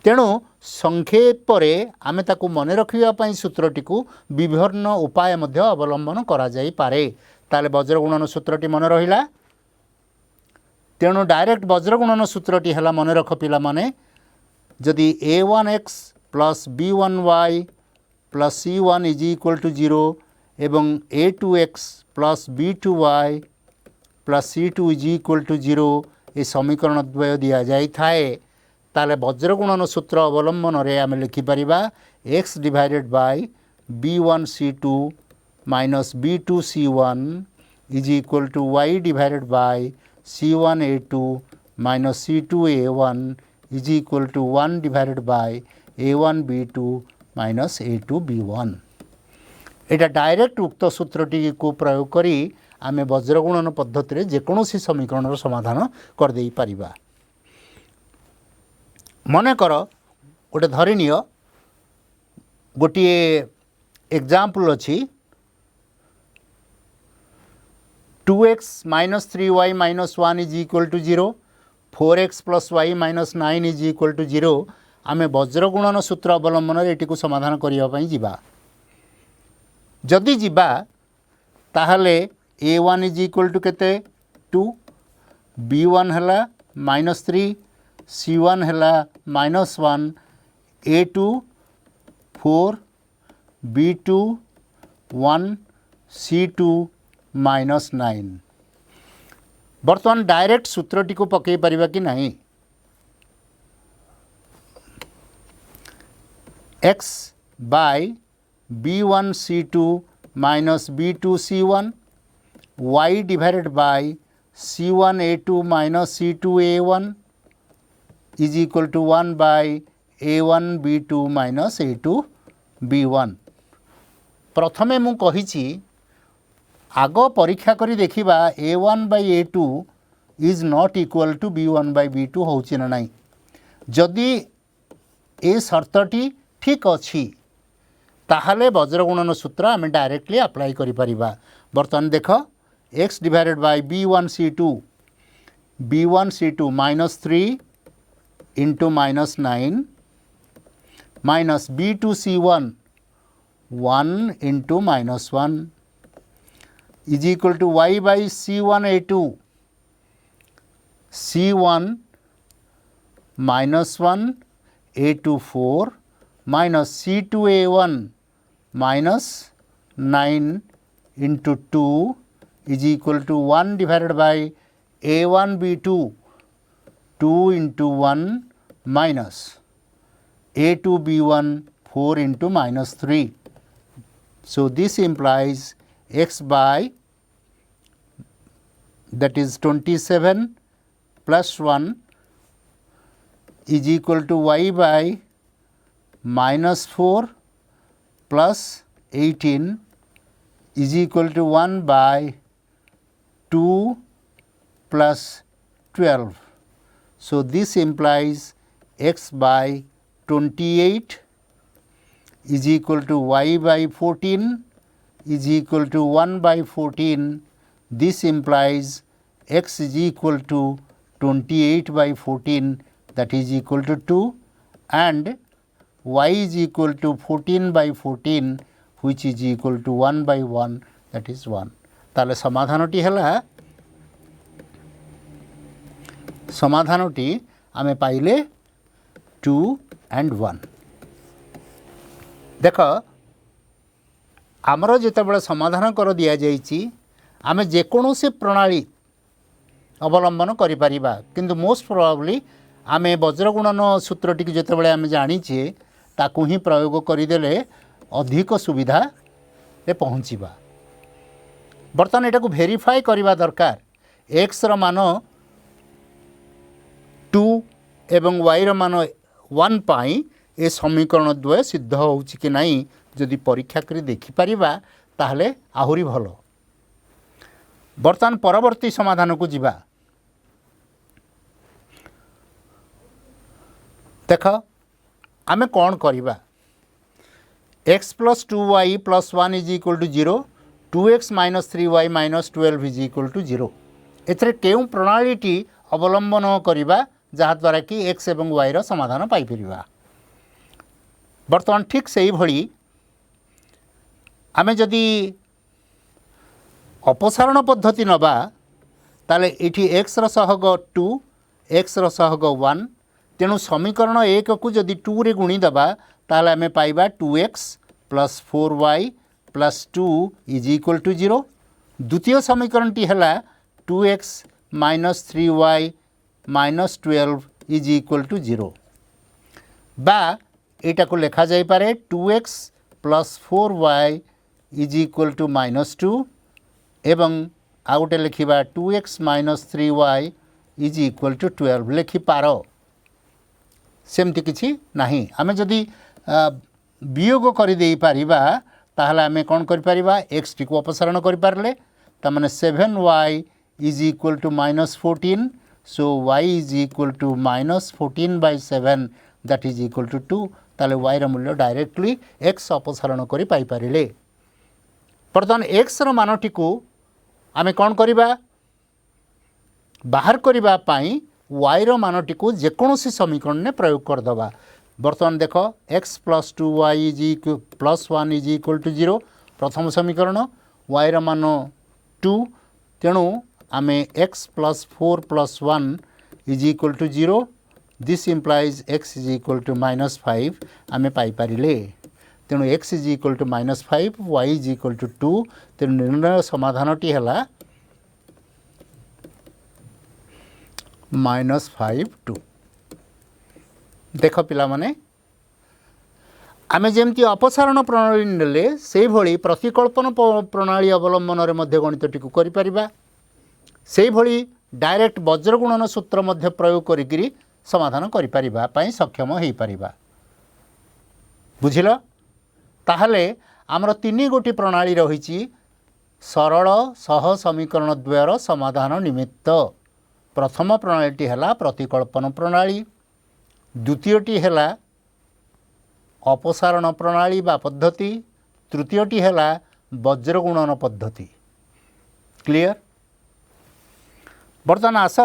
तेणु संक्षेप रे आमे ताकू मन रखिबा पई सूत्रटी को विभिन्न उपाय मध्य अवलंबन करा जाई पारे। ताले वज्र गुणन सूत्रटी मन रहिला। तेणु डायरेक्ट वज्र गुणन सूत्रटी हला मन रख पिला माने जदि a1x plus b1y plus c1 is equal to 0 एवं a2x plus b2y plus c2 is equal to 0 ये समीकरण द्वय दिया जाई थाए ताले वज्र गुणन सूत्र अवलंबन रे आमे लिखि परिबा x divided by b1 c2 minus b2 c1 is equal to y divided by c1 a2 minus c2 a1 is equal to 1 divided by a1 b2 minus a2 b1 Etah direct उक्त सूत्रटी को प्रयोग करी आमे वज्र गुणन पद्धति रे जेकोसी समीकरण समाधान कर देई परिबा। मने कर गोटे धरिनिय गोटे एग्जाम्पल अछि 2x minus 3y minus 1 is equal to 0, 4x plus y minus 9 is equal to 0 आमे वज्रगुणन सूत्र अवलंबन एटी को समाधान करने जीवा जदि जीवा ताहले a1 is equal to केते 2, b1 हला minus 3, c1 हला minus 1, a2 4, b2 1, c2 minus 9 बर्तमान डायरेक्ट सूत्रटी को पकई परिबा कि नहीं x by b1 c2 minus b2 c1 y divided by c1 a2 minus c2 a1 is equal to 1 by a1 b2 minus a2 b1 प्रथमे मु कहिछि आग परीक्षा करी देखिबा a1 by a2 is not equal to b1 by b2 होछि ना नाही जदि ए शर्तटी ठीक अच्छी ताहले वज्रगुणन सूत्र आम डायरेक्टली अप्लाई करि परिबा बर्तमान देख x divided by b1 c2 minus 3 into minus 9 minus b2 c1 1 into minus 1 is equal to y by c1 a2 c1 minus 1 a2 4 minus c2 a1 minus 9 into 2 is equal to 1 divided by a1 b2 2 into 1 minus a2 b1 4 into minus 3. So this implies x by that is 27 plus 1 is equal to y by minus 4 plus 18 is equal to 1 by 2 plus 12. So this implies x by 28 is equal to y by 14 is equal to 1 by 14. This implies x is equal to 28 by 14 that is equal to 2 and y is equal to 14 by 14 which is equal to 1 by 1 that is 1. ताले समाधानटी हला समाधानटी आमे पाइले 2 and 1. देख आमर जितेबाला समाधान कर दिया जाइछि आमे जेकोसी प्रणाली अवलंबन करिपारिबा किंतु मोस्ट प्रोबेबली आमे वज्रगुणन सूत्रटी जितेबाला आमे जानिछे ताकू ही प्रयोग करदेले अधिक सुविधा रे पहुँचीबा बर्तमान एटा को वेरीफाई करबा दरकार x रो मान 2 एवं y रो मान 1 पाई ए समीकरण द्वय सिद्ध होउछि कि नाही जदि परीक्षा करी देखि परिबा ताहले आहुरी भलो बर्तमान परवर्ती समाधान को जिबा देख आमे कौन करिबा x plus 2y plus 1 is equal to 0 2x minus 3y minus 12 is equal to 0 एथरे केउ प्रणालीटी अवलंबन करिबा जहा द्वारा कि x एवं y रो समाधान पाई परिबा बर्तमान ठीक सही भली आमे जदि अपसारण पद्धति नबा ताले एठी x रो सहग 2 x रो सहग 1 तेणु समीकरण 1 को जदि 2 रे गुणी दबा ताले आमे पाइबा 2x plus 4y plus 2 is equal to 0 द्वितीय समीकरण टी हला 2x minus 3y minus 12 is equal to 0 बा एटा को लेखा जाई पारे 2x plus 4y is equal to minus 2 एवं आउटे लिखिबा 2x minus 3y is equal to 12 लिखि पारो सेमती किछि नाही आमे जदि वियोग कर दे पारिबा ताहले आमे कोन कर पारिबा x टी को अपसारण कर पारले त माने 7y is equal to minus 14 so y is equal to minus 14 by 7 that is equal to 2 ताले y रो मूल्य डायरेक्टली x अपसारण करि पाई पारिले बर्तमान x रो मानटी को आमे कौन करिबा बाहर करबा पाई y रो मानटी को जेकोसी समीकरण ने प्रयोग कर दबा। बर्तमान देख x plus 2y plus 1 is equal to 0 प्रथम समीकरण y रो मान 2 तेणु आमे x plus 4 plus 1 is equal to 0 this implies x is equal to -5 आमे पाई पारिले। तेणु x is equal to -5 y is equal to 2 तेणु निर्णय समाधानटी है -5 2। देख पिला माने आमे जेमती अपसारण प्रणाली नेले से भली प्रतिकल्पन प्रणाली अवलंबन रे मध्य गणितटी को करि परिबा। से भली डायरेक्ट वज्रगुणन सूत्र मध्य प्रयोग करिकरी समाधान करि परिबा पई सक्षम हेई परिबा। बुझिलो ताहले आमर तीन गोटी प्रणाली रहिछि सरल सह समीकरण द्वयर समाधान निमित्त। प्रथम प्रणालीटी है प्रतिकल्पन प्रणाली, द्वितीयटी है अपसारण प्रणाली बा पद्धति, तृतीयटी है वज्रगुणन पद्धति। क्लियर। बर्तमान आस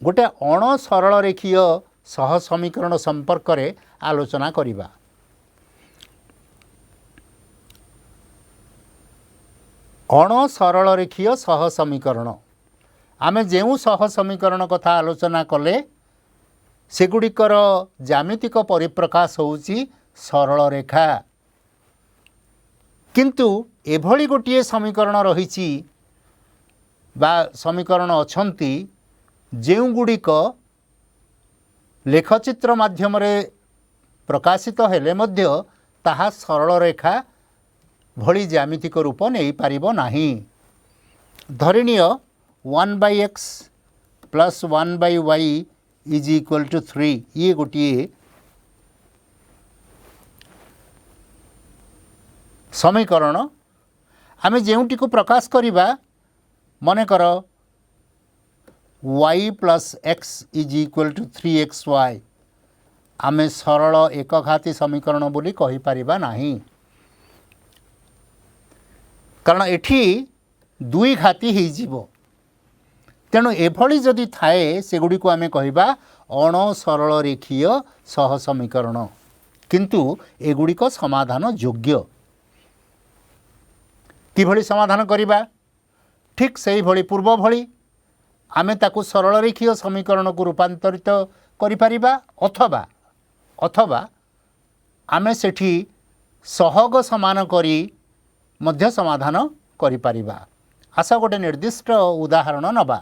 गोटे अण सरल रेखीय सह समीकरण संपर्क रे आलोचना करिबा। अण सरल रेखीय सह समीकरण आमे जेउ सह समीकरण कथा आलोचना कले सेगुड़िकर ज्यामितिक परिप्रकाश होउची सरल रेखा। किंतु एभली गोटे समीकरण रहिछि बा समीकरण अछंती जेउ गुड़िक लेखचित्र माध्यम रे प्रकाशित हेले मध्य ताहा सरल रेखा भली ज्यामितिक रूप नहीं पारिबो नाही। धरिनिय 1/x plus 1/y is equal to 3 ये गोटे समीकरण आमे जेउटी को प्रकाश करिबा मने कर y plus x is equal to 3xy आमे सरल एकघाती समीकरण बोली कहि पारिबा नाही, कारण एठी दुई घाती ही जीवो। तेणु एभली जदि थाए सेगुड़ी को आमे कहिबा अण सरल रेखीय सह समीकरण, किंतु एगुड़िक समाधान योग्य। किभली समाधान करिबा ठीक सही भली पूर्व भली आमे ताकू सरल रेखीय समीकरण को रूपांतरित करि परिबा अथवा अथवा आमे सेठी सहग समान करी मध्य समाधान करि परिबा। आस गोटे निर्दिष्ट उदाहरण नबा।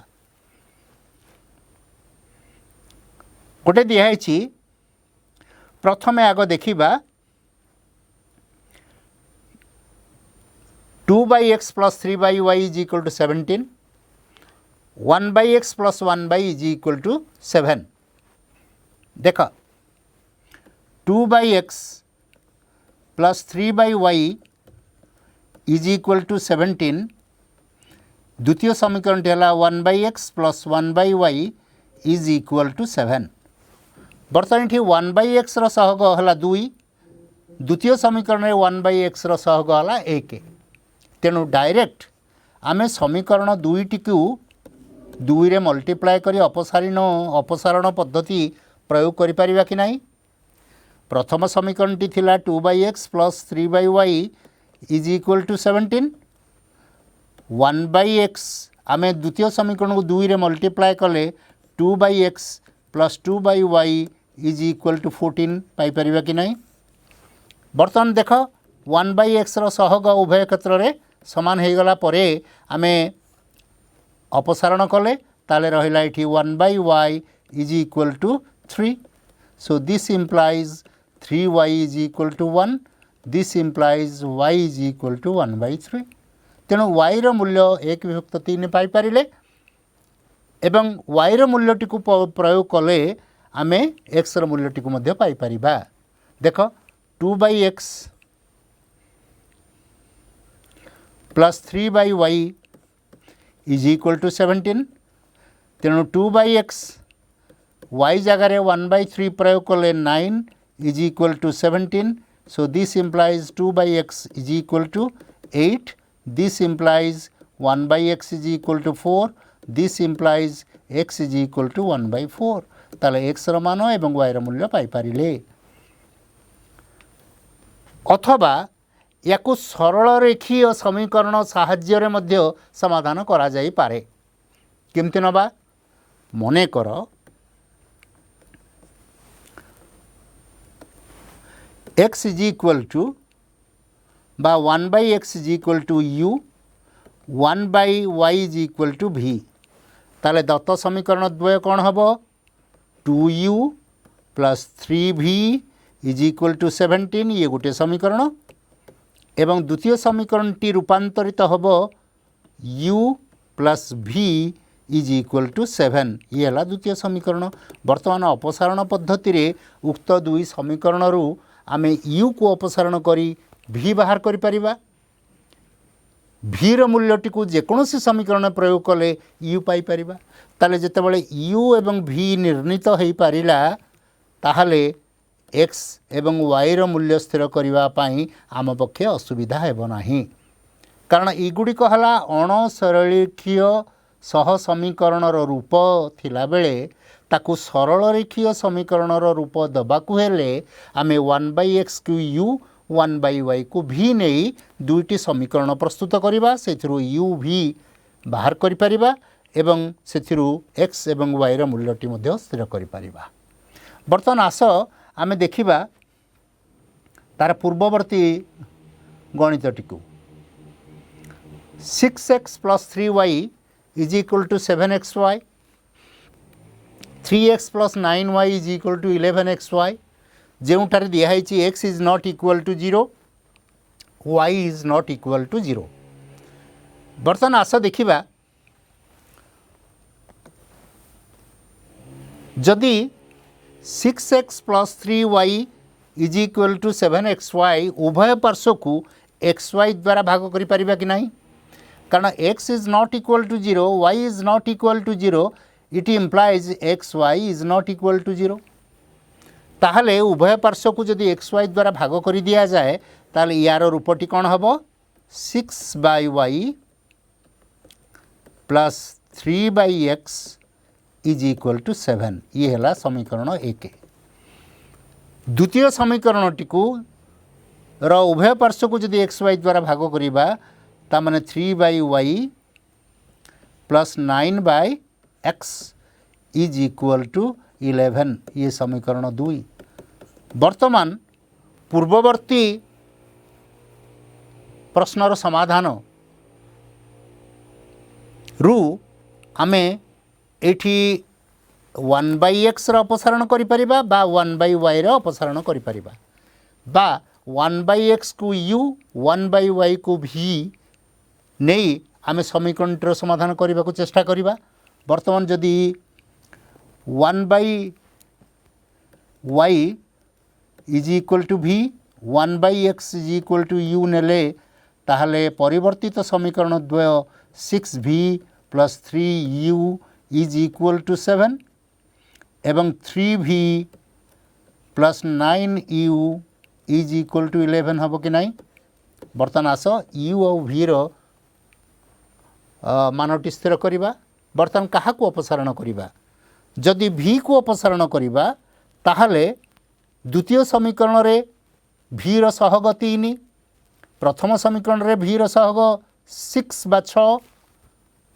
गोटे दिहाइछि प्रथमे आग देखिबा 2/x plus 3/y is equal to 17, 1/x plus 1/y is equal to 7। देख 2/x plus 3/y is equal to 17, द्वितीय समीकरण है 1/x plus 1/y is equal to 7। बर्तमान ये 1/x सहग है 2, द्वितीय समीकरण 1/x सहग है 1। तेणु डायरेक्ट आमे समीकरण दुईटी को 2 रे मल्टीप्लाय करी अपसारण पद्धति प्रयोग करि परिबा कि नहीं। प्रथम समीकरण टी थिला 2/x plus 3/y is equal to 17, 1/x आमे द्वितीय समीकरण को 2 रे मल्टीप्लाय कले 2/x plus 2/y is equal to 14 पाई परिबा कि नहीं। बर्तमान देख 1/x सहग उभय क्षेत्र रे समान हो गला परे आमे अपसारण कले ताले रहिला एठी 1/y is equal to 3। So this implies 3y is equal to 1, this implies y is equal to 1/3। तेणु y रो मूल्य 1/3 पाई पारिले एवं y रो मूल्यटी को प्रयोग कले आमे x रो मूल्यटी को मध्य पाई परिबा। देख 2/x plus 3/y is equal to 17, तेणु 2/x y जगार 1/3 प्रयोग कले 9 is equal to 17। So this implies 2/x is equal to 8, this implies 1 by x is equal to 4, this implies x is equal to 1 by 4 ताले x ର ମାନ ଏବଂ y ର ମୂଲ୍ୟ ପାଇପାରିଲେ। अथवा याकु सरल रेखीय समीकरण साहाय्य मध्य समाधान करा जाई पारे। केमति नबा मने कर x is equal to बा 1 by x is equal to u, 1 by y is equal to v ताले दत्त समीकरण द्वय कौन हबो 2u plus 3v is equal to 17 ये गोटे समीकरण एवं द्वितीय समीकरण टी रूपांतरित हबो u plus v is equal to 7 ये हला द्वितीय समीकरण। वर्तमान अपसारण पद्धति रे उक्त दुई समीकरण रु आमे u को अपसारण करी v बाहर करि परिबा। v रो मूल्यटी को जेकोसी समीकरण प्रयोग कले u पाई परिबा। ताले जेतेबेले u एवं v निर्णीत हेई पारिला ताहाले x एवं y रो मूल्य स्थिर करिवा पाई आम पक्षे असुविधा हेबो नाही। कारण एगुडी कहला अणसरलीखीय सह समीकरण रो रूप थिला बेले ताकू सरल रेखीय समीकरण रो रूप दबाकू हेले आमे 1 by x को u 1 by y को v नहीं दुईटी समीकरण प्रस्तुत करिबा सेथिरु u v बाहर करि परिबा एवं सेथिरु x एवं y रो मूल्यटी मध्ये स्थिर करि परिबा। वर्तमान आस आमे देखिबा तार पूर्ववर्ती गणितटी को 6x plus 3y is equal to 7xy, 3x plus 9y is equal to 11xy ଯେଉଁଠାରେ ଦିଆହେଇଛି x is not equal to 0, y is not equal to 0। ବର୍ତ୍ତମାନ ଆସ ଦେଖିବା ଯଦି 6x plus 3y is equal to 7xy उभय पार्श्व को xy द्वारा भाग करि परिबा कि नहीं। कारण x is not equal to 0, y is not equal to 0, it implies xy is not equal to 0। ताहले उभय पार्श्व को जदि xy द्वारा भाग करि दिया जाए ताहले यार रूपटी कौन हबो 6 by y plus 3 by x is equal to 7 ये हला समीकरण 1। द्वितीय समीकरण टी को र उभय पार्श्व को जदि xy द्वारा भाग करिबा ता माने 3 by y plus 9 by x is equal to 11 ये समीकरण 2। वर्तमान पूर्ववर्ती प्रश्नर समाधान रु आमे एठी 1 by x रो अपसारण करि परिबा बा 1 by y रो अपसारण करि परिबा बा 1 by x को u 1 by y को v नहीं आमे समीकरण रो समाधान करिबा को चेष्टा करिबा। वर्तमान जदि 1 by y is equal to v 1 by x is equal to u नेले ताहले परिवर्तित समीकरण द्वय 6v plus 3u is equal to 7 एवं 3v plus 9u is equal to 11 हबो कि नहीं। वर्तमान आस u और v रो मानटी स्थिर करिबा। वर्तमान कहा को अपसारण करिबा जदि v को अपसारण करिबा ताहले द्वितीय समीकरण रे v रो सहग 3 प्रथम समीकरण रे v रो सहग 6 बा 6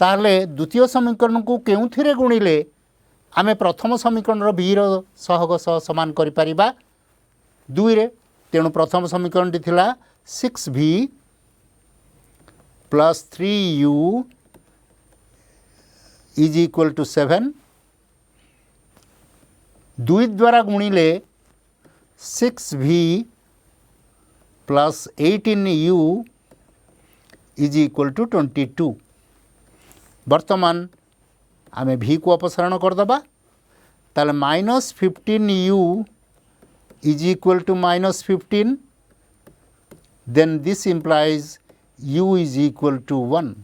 ताहले द्वितीय समीकरण को केउथिरे गुणिले आमे प्रथम समीकरण रो v रो सहग सह समान करि परिबा 2 रे। तेणु प्रथम समीकरण टी थिला 6v plus 3u is equal to 7 2 द्वारा गुणिले 6v plus 18u is equal to 22। वर्तमान आमे v को अपसारण कर दबा ताले -15u is equal to -15 then this implies u is equal to 1।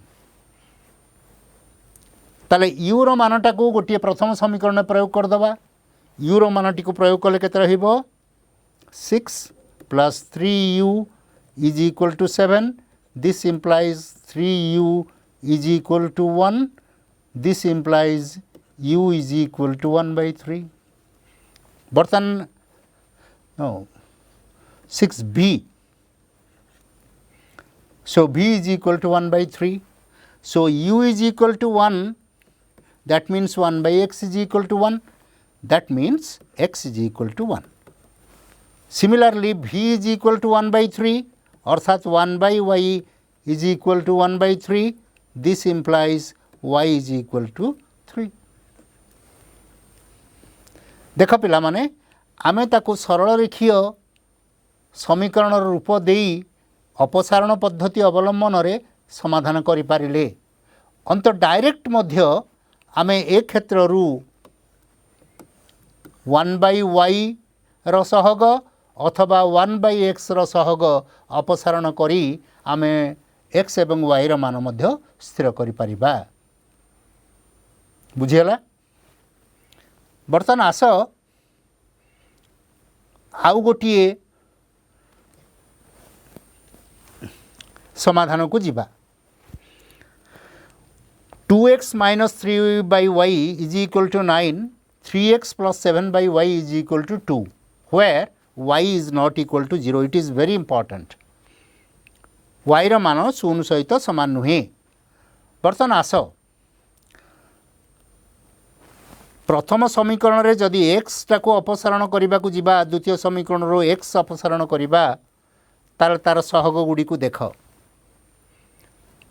ताले u रो मानटा को गोटे प्रथम समीकरण में प्रयोग कर दबा u रो मानटी को प्रयोग कले केते रहिबो 6 plus 3u is equal to 7 this implies 3u is equal to 1, this implies u is equal to 1 by 3. बर्तन no 6b, so b is equal to 1 by 3, so u is equal to 1, that means 1 by x is equal to 1, that means x is equal to 1. Similarly, v is equal to 1 by 3, अर्थात 1 by y is equal to 1 by 3, this implies y is equal to 3. देख पिला माने आमे ताकु सरल रेखीय समीकरण रूप देई अपसारण पद्धति अवलंबन रे समाधान करि पारिले अंत डायरेक्ट मध्य आमे एक क्षेत्र रु 1 by y रो सहग अथवा 1 by x रो सहग अपसारण करी आमे x एवं y रो मान मध्य स्थिर करि परिबा। बुझियला? बर्तन आस आउ गोटिए समाधान को जीवा। 2x minus 3 by y is equal to 9, 3x plus 7 by y is equal to 2, where y is not equal to 0. It is very important. y रो मान 0 सहित समान नुहे। बर्तन आस प्रथम समीकरण रे जदि x टाको अपसारण करबा को जीवा, द्वितीय समीकरण रो x अपसारण करबा तार सहग गुडी को देख।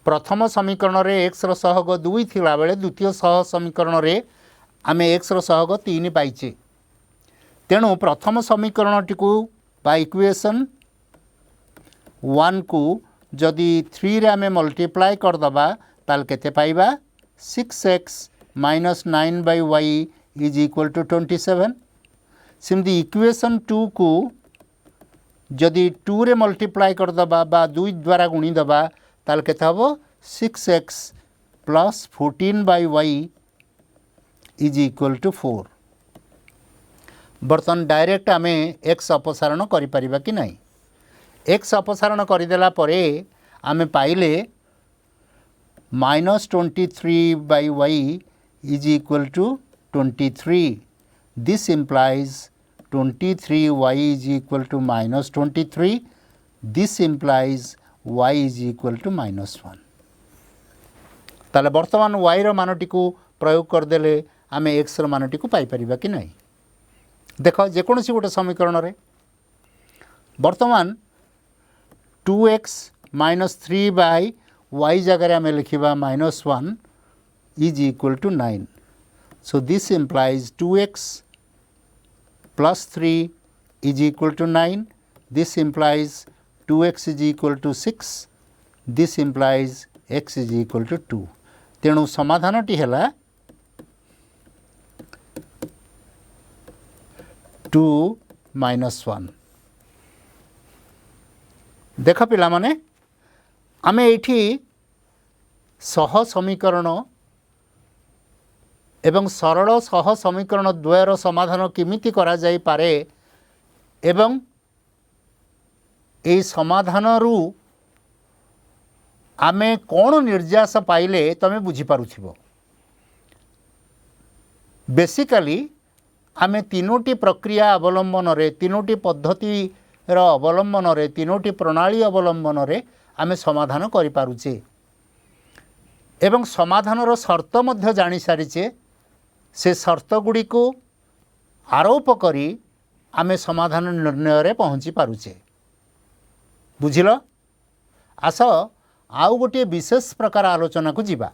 प्रथम समीकरण रे x रो सहग 2 थिला बेले द्वितीय समीकरण रे आमे x रो सहग 3 पाइचे। तेणु प्रथम समीकरण टिकु बा इक्वेशन 1 को जदि 3 रे आमे मल्टीप्लाई कर दबा ताल केते पाइबा 6x minus 9 by y is equal to 27. सिमती equation 2 को जदि 2 रे मल्टीप्लाई कर दबा बा 2 द्वारा गुणी दबा ताल केते हबो 6x plus 14 by y is equal to 4. बर्तन डायरेक्ट आमे x अपसारण करि परिबा कि नाही? x अपसारण करि देला परे आमे पाइले minus 23 by y is equal to 23. This implies 23y is equal to minus 23. This implies y is equal to minus 1. ताले वर्तमान y रो मानटी को प्रयोग कर देले आमे x रो मानटी को पाई परिबा कि नाही? देखो जेकोनसी गोटे समीकरण रे वर्तमान 2x minus 3 by y जगह आमे लिखिबा minus 1 is equal to 9. So this implies 2x plus 3 is equal to 9. This implies 2x is equal to 6. This implies x is equal to 2. तेणु समाधान टी हैला 2 minus 1. देख पिला माने आमे एठी सह समीकरण एवं सरल सह समीकरण द्वयर समाधान किमिति करा जाई पारे एवं ए समाधान रु आमे कोन निर्यास पाइले तमे बुझी पारुथिबो। बेसिकली आमे तीनोटी प्रक्रिया अवलंबन रे तीनोटी पद्धति रो अवलंबन रे तीनोटी प्रणाली अवलंबन रे आमे समाधान करि पारुचे एवं समाधान रो शर्त मध्य जानि सारिचे। से शर्त गुडी को आरोप करी आमे समाधान निर्णय रे पहुँची पारुचे। बुझिल? आस आउ गोटे विशेष प्रकार आलोचना को जीवा।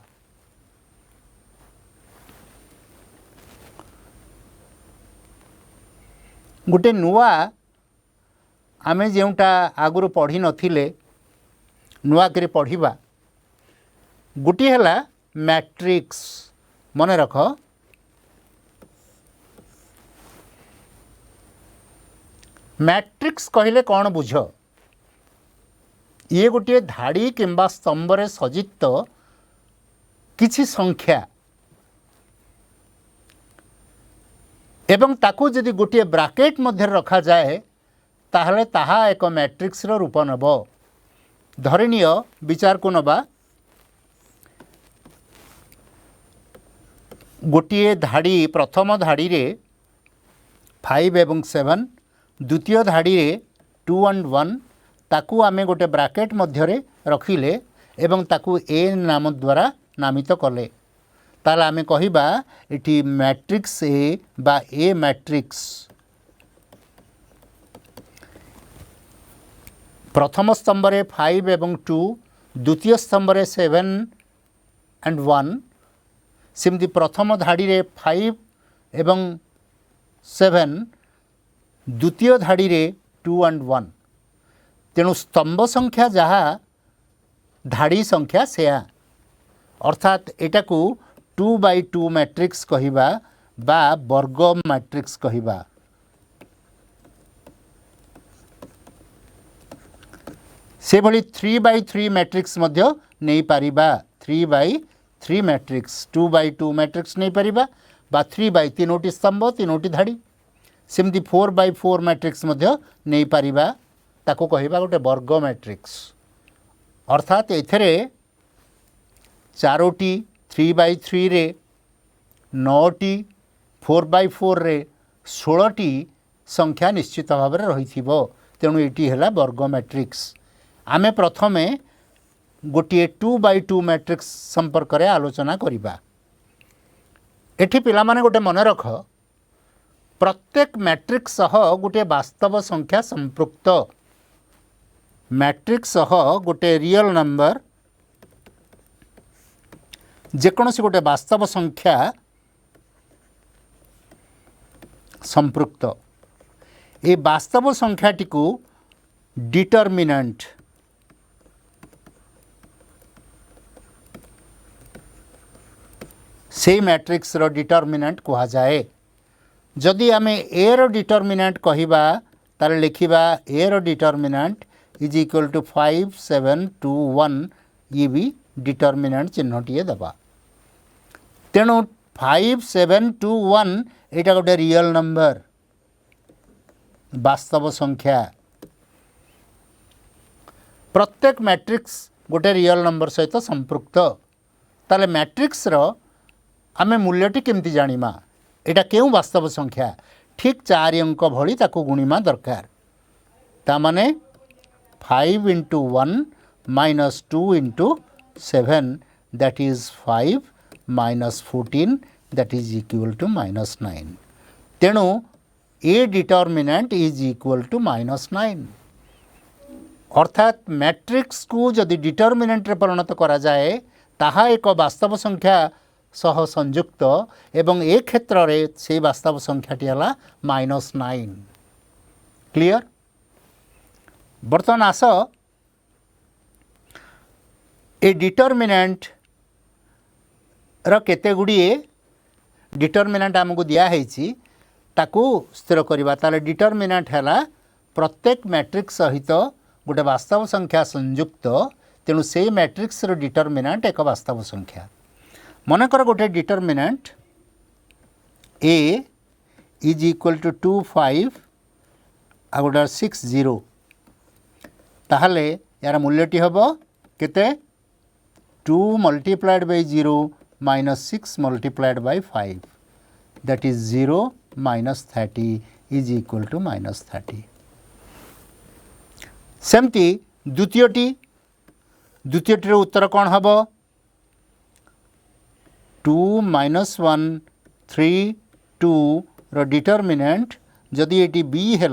गोटे नुआ आमे जेउटा आगुरु पढ़ी नथिले नुआ करी पढ़िबा गोटे हला मैट्रिक्स। मने रख मैट्रिक्स कहले कौन बुझ? ये गोटे धाड़ी किंबा स्तंभ रे सज्जित किछि संख्या एवं ताकू जदि गोटे ब्राकेट मध्य रखा जाए ताहले ताहा एक मैट्रिक्स रो रूप नब। धरणीय विचार को नबा गोटे धाड़ी प्रथम धाड़ी रे 5 एवं 7 द्वितीय धाड़ी रे 2 and 1 ताकू आमे गोटे ब्रैकेट मध्य रखिले एवं ताकू ए नाम द्वारा नामित कले ताला आमे कहिबा एटी मैट्रिक्स ए बा ए मैट्रिक्स प्रथम स्तंभ रे 5 एवं 2 द्वितीय स्तंभ रे 7 and 1 सिमती प्रथम धाड़ी रे 5 एवं 7 द्वितीय धाड़ी रे 2 and 1 तेणु स्तंभ संख्या जहाँ धाड़ी संख्या सेया अर्थात एटा को 2 by 2 मैट्रिक्स कहिबा बा वर्ग मैट्रिक्स कहिबा। से भली 3 by 3 मैट्रिक्स मध्य नहीं Paribas 3 by 3 matrix 2 by 2 matrix नहीं पारिबा बा 3 by 3 स्तंभ 3 धाड़ी सिमती 4 by 4 मैट्रिक्स मध्य नहीं पारिबा ताको कहिबा गोटे वर्ग मैट्रिक्स अर्थात एथरे 4टी 3 by 3 रे 9टी 4 by 4 रे 16टी संख्या निश्चित भाव में रही तेणु ये है वर्ग मैट्रिक्स। आमे प्रथमे गोटे 2 by 2 मैट्रिक्स संपर्क में आलोचना करिबा। एठी पिला माने गोटे मन रख प्रत्येक मैट्रिक्स सह गोटे वास्तव संख्या संपृक्त मैट्रिक्स सह गोटे रियल नंबर जेकोसी गोटे वास्तव संख्या संपृक्त ए वास्तव संख्याटी को डिटर्मिनेंट से मैट्रिक्स रो डिटर्मिनेंट कहा जाए। जदि आमे ए रो डिटर्मिनेंट कहिबा तार लिखिबा ए रो डिटर्मिनेंट इज इक्वल टू 5 7 2 1 ये भी डिटर्मिनेंट चिन्हटीए दबा तेणु 5 7 2 1 एटा गोटे रियल नंबर वास्तव संख्या प्रत्येक मैट्रिक्स गोटे रियल नंबर सहित संपृक्त ताले मैट्रिक्स रो आमे मूल्यटी केमती जानिमा एटा केउ वास्तव संख्या ठीक 4 अंक भली ताको गुणिमा दरकार ता माने 5 into 1 minus 2 into 7 that is 5 minus 14 that is equal to minus 9 तेणु a determinant is equal to minus 9 अर्थात मैट्रिक्स को जदि डिटर्मिनेंट रे परिणत करा जाए ताहा एक वास्तव संख्या सह संयुक्त एवं ए क्षेत्र रे से वास्तव संख्याटी हला -9 क्लियर। बर्तमान आस ए डिटर्मिनेंट रो केते गुड़िए डिटर्मिनेंट आमको दिखाई ताकू स्थिर करवा ताले डिटर्मिनेंट है प्रत्येक मैट्रिक्स सहित गोटे वास्तव संख्या संयुक्त तेणु से मैट्रिक्स रो डिटर्मिनेंट एक वास्तव संख्या मनकर गोटे determinant A is equal to 2 5 आ गोटे 6 0 ताहले यार मूल्यटी हम केते 2 multiplied by 0 minus 6 multiplied by 5 that is 0 minus 30 is equal to minus 30 सेमती द्वितीयटी उत्तर कौन हम 2 minus 1 3 2 रो डिटर्मिनेंट जदि ये बी है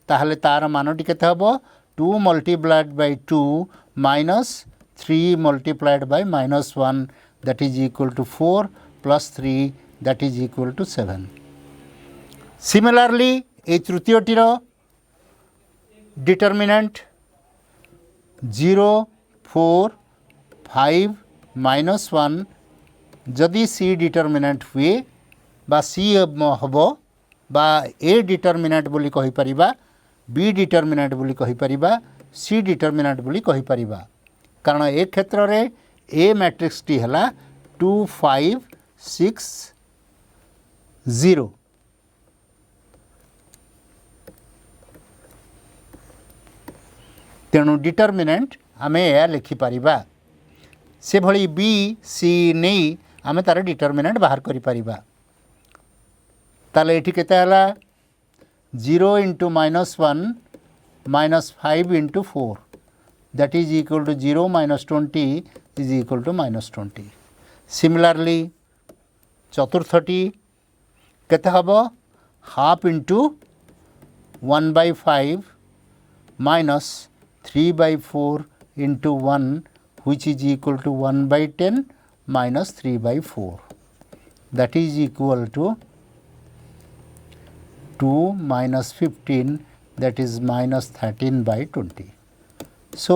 ताहले तार मानटी केते हम 2 multiplied by 2 minus 3 multiplied by minus 1 that is equal to 4 plus 3 that is equal to 7 similarly ए तृतीयटीर डिटर्मिनेंट 0 4 5 minus 1 जदि सी डिटर्मिनेंट हुए बा सी हम बा ए डिटर्मिनेंट बोली कहि परिबा बी डिटर्मिनेंट बोली कहि परिबा सी डिटर्मिनेंट बोली कहि परिबा कारण ए क्षेत्र रे ए मैट्रिक्स टी हला 2 5 6 0 तेणु डिटर्मिनेंट आमे या लिखिपर से भली बी सी नहीं आमे तार डिटर्मिनेंट बाहर करि परिबा ताले एठी केते हला 0 into -1 -5 into 4 that is equal to 0 minus 20 is equal to -20. Similarly चतुर्थटी केते हबो half into 1/5 minus 3/4 into 1 which is equal to 1/10 minus 3/4 that is equal to 2 minus 15 that is minus 13/20. So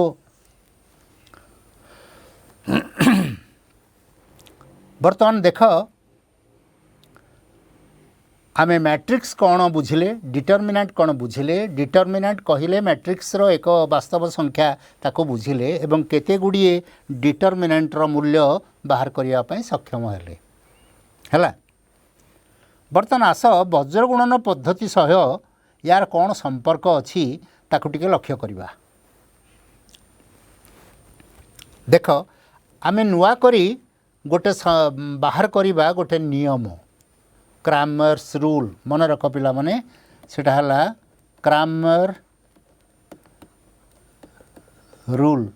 बर्तमान देख आमे मैट्रिक्स कौन बुझिले डिटर्मिनेंट कौन बुझिले determinant कहले matrix रो एक वास्तव संख्या ताको बुझिले एवं केते गुड़िए डिटर्मिनेंट रो मूल्य बाहर करिया पई सक्षम हेले हैला। बर्तमान आस वज्र गुणन पद्धति सह यार कौन संपर्क अछि ताको टिके लक्ष्य करिबा। देख आमे नुआ करी गोटे बाहर करिबा गोटे नियम क्रामर्स रूल मन रख पिला माने सेटा हला क्रामर रूल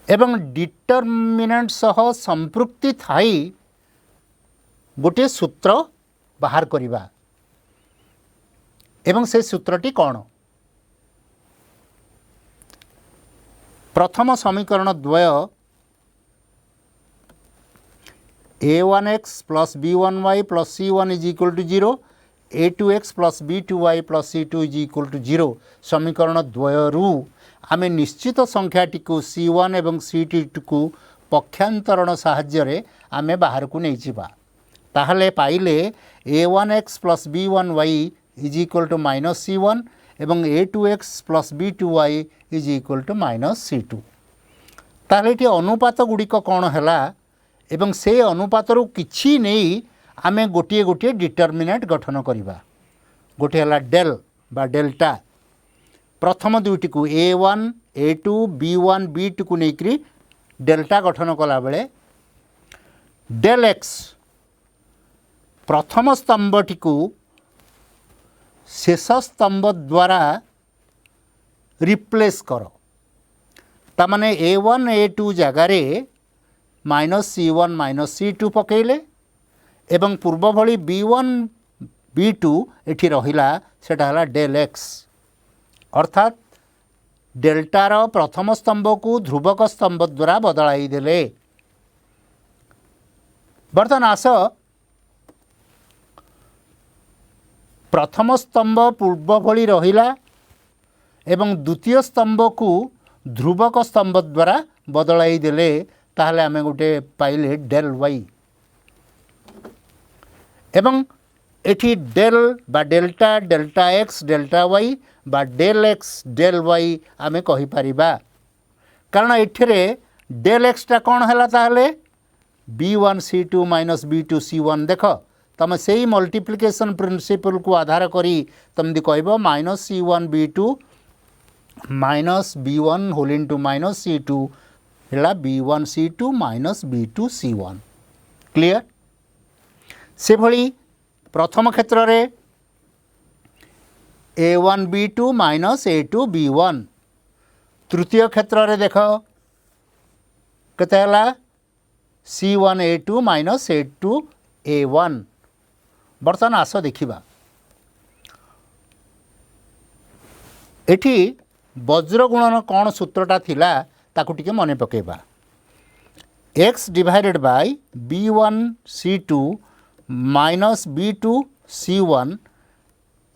एवं डिटर्मिनेंट सह संपृक्ति थाई गोटे सूत्र बाहर करिबा एवं से सूत्रटी कौन प्रथम समीकरण द्वय a1x plus b1y plus c1 is equal to 0 a2x plus b2y plus c2 is equal to 0 समीकरण द्वयरू आमे निश्चित संख्याटी को c1 एवं c2 को पक्षांतरण साहाय्य आमे बाहर को नहीं जीवा ताहले पाइले a1x plus b1y is equal to minus c1 एवं a2x plus b2y is equal to minus c2 ताहले टी अनुपात गुड़िक कौन हैला एवं से अनुपातरू किछि नहीं आमे गोटे गोटे डिटर्मिनेंट गठन करिबा गोटे हला डेल बा डेल्टा प्रथम दुईटी को a1 a2 b1 b2 को नेकरी डेल्टा गठन कला बेले डेल एक्स प्रथम स्तंभटी को शेष स्तंभ द्वारा रिप्लेस करो तामाने a1 a2 जगारे minus c1 minus c2 पकेले एवं पूर्व भली b1 b2 एठी रहिला सेटा हला डेल एक्स अर्थात डेल्टार प्रथम स्तंभ को ध्रुवक स्तंभ द्वारा बदलाई देले। बर्तमान आस प्रथम स्तंभ पूर्व भली रहिला एवं द्वितीय स्तंभ को ध्रुवक स्तंभ द्वारा बदलाई देले ताहले आमे गोटे पाइले डेल वाई एवं एठी डेल बा delta delta x delta y बा डेल एक्स डेल वाई आमे कहि परिबा कारण एठरे डेल एक्सटा कौन हैला ताहले b1 c2 minus b2 c1 देख तुम से मल्टीप्लिकेशन प्रिंसिपल को आधार करी तुम दी कहब minus c1 b2 minus b1 whole into minus c2 हेला b1 c2 minus b2 c1 clear से भली प्रथम क्षेत्र रे a1 b2 minus a2 b1 तृतीय क्षेत्र रे देख केते हला c1 a2 minus a2 a1 बर्तमान आस देखिबा एठी वज्र गुणन कौन सूत्रटा थिला ताकू टिके मने पकेबा x divided by b1 c2 minus b2 c1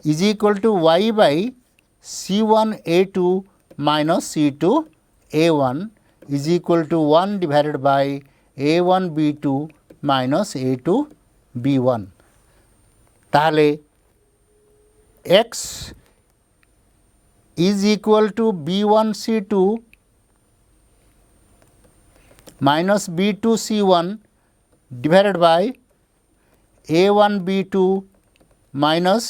is equal to y by c1 a2 minus c2 a1 is equal to 1 divided by a1 b2 minus a2 b1 ताहले x is equal to b1 c2 minus b2 c1 divided by a1 b2 minus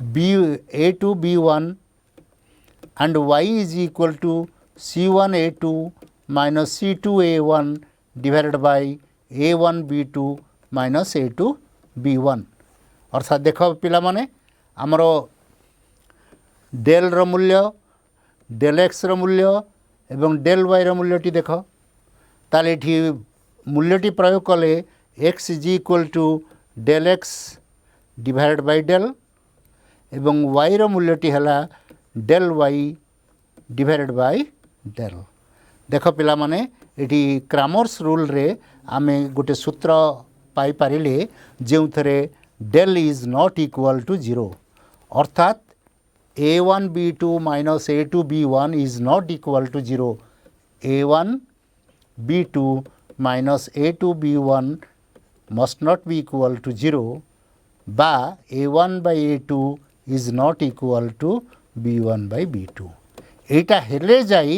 a2 b1 and y is equal to c1 a2 minus c2 a1 divided by a1 b2 minus a2 b1 अर्थात देख पिला माने आमर del rho मूल्य del x रो मूल्य एवं del Y रो मूल्यटी देख ताले एठी मूल्यटी प्रयोग कले x is equal to del x divided by del एवं वाई रो मूल्यटी हला del y divided by del देख पिला माने एठी क्रामर्स रूल रे आमे गोटे सूत्र पाई पारिले जेउ थरे del is not equal to 0 अर्थात a1 b2 minus a2 b1 is not equal to 0 a1 b2 minus a2 b1 must not be equal to 0 ba a1 by a2 is not equal to b1 by b2 एटा हेले जाई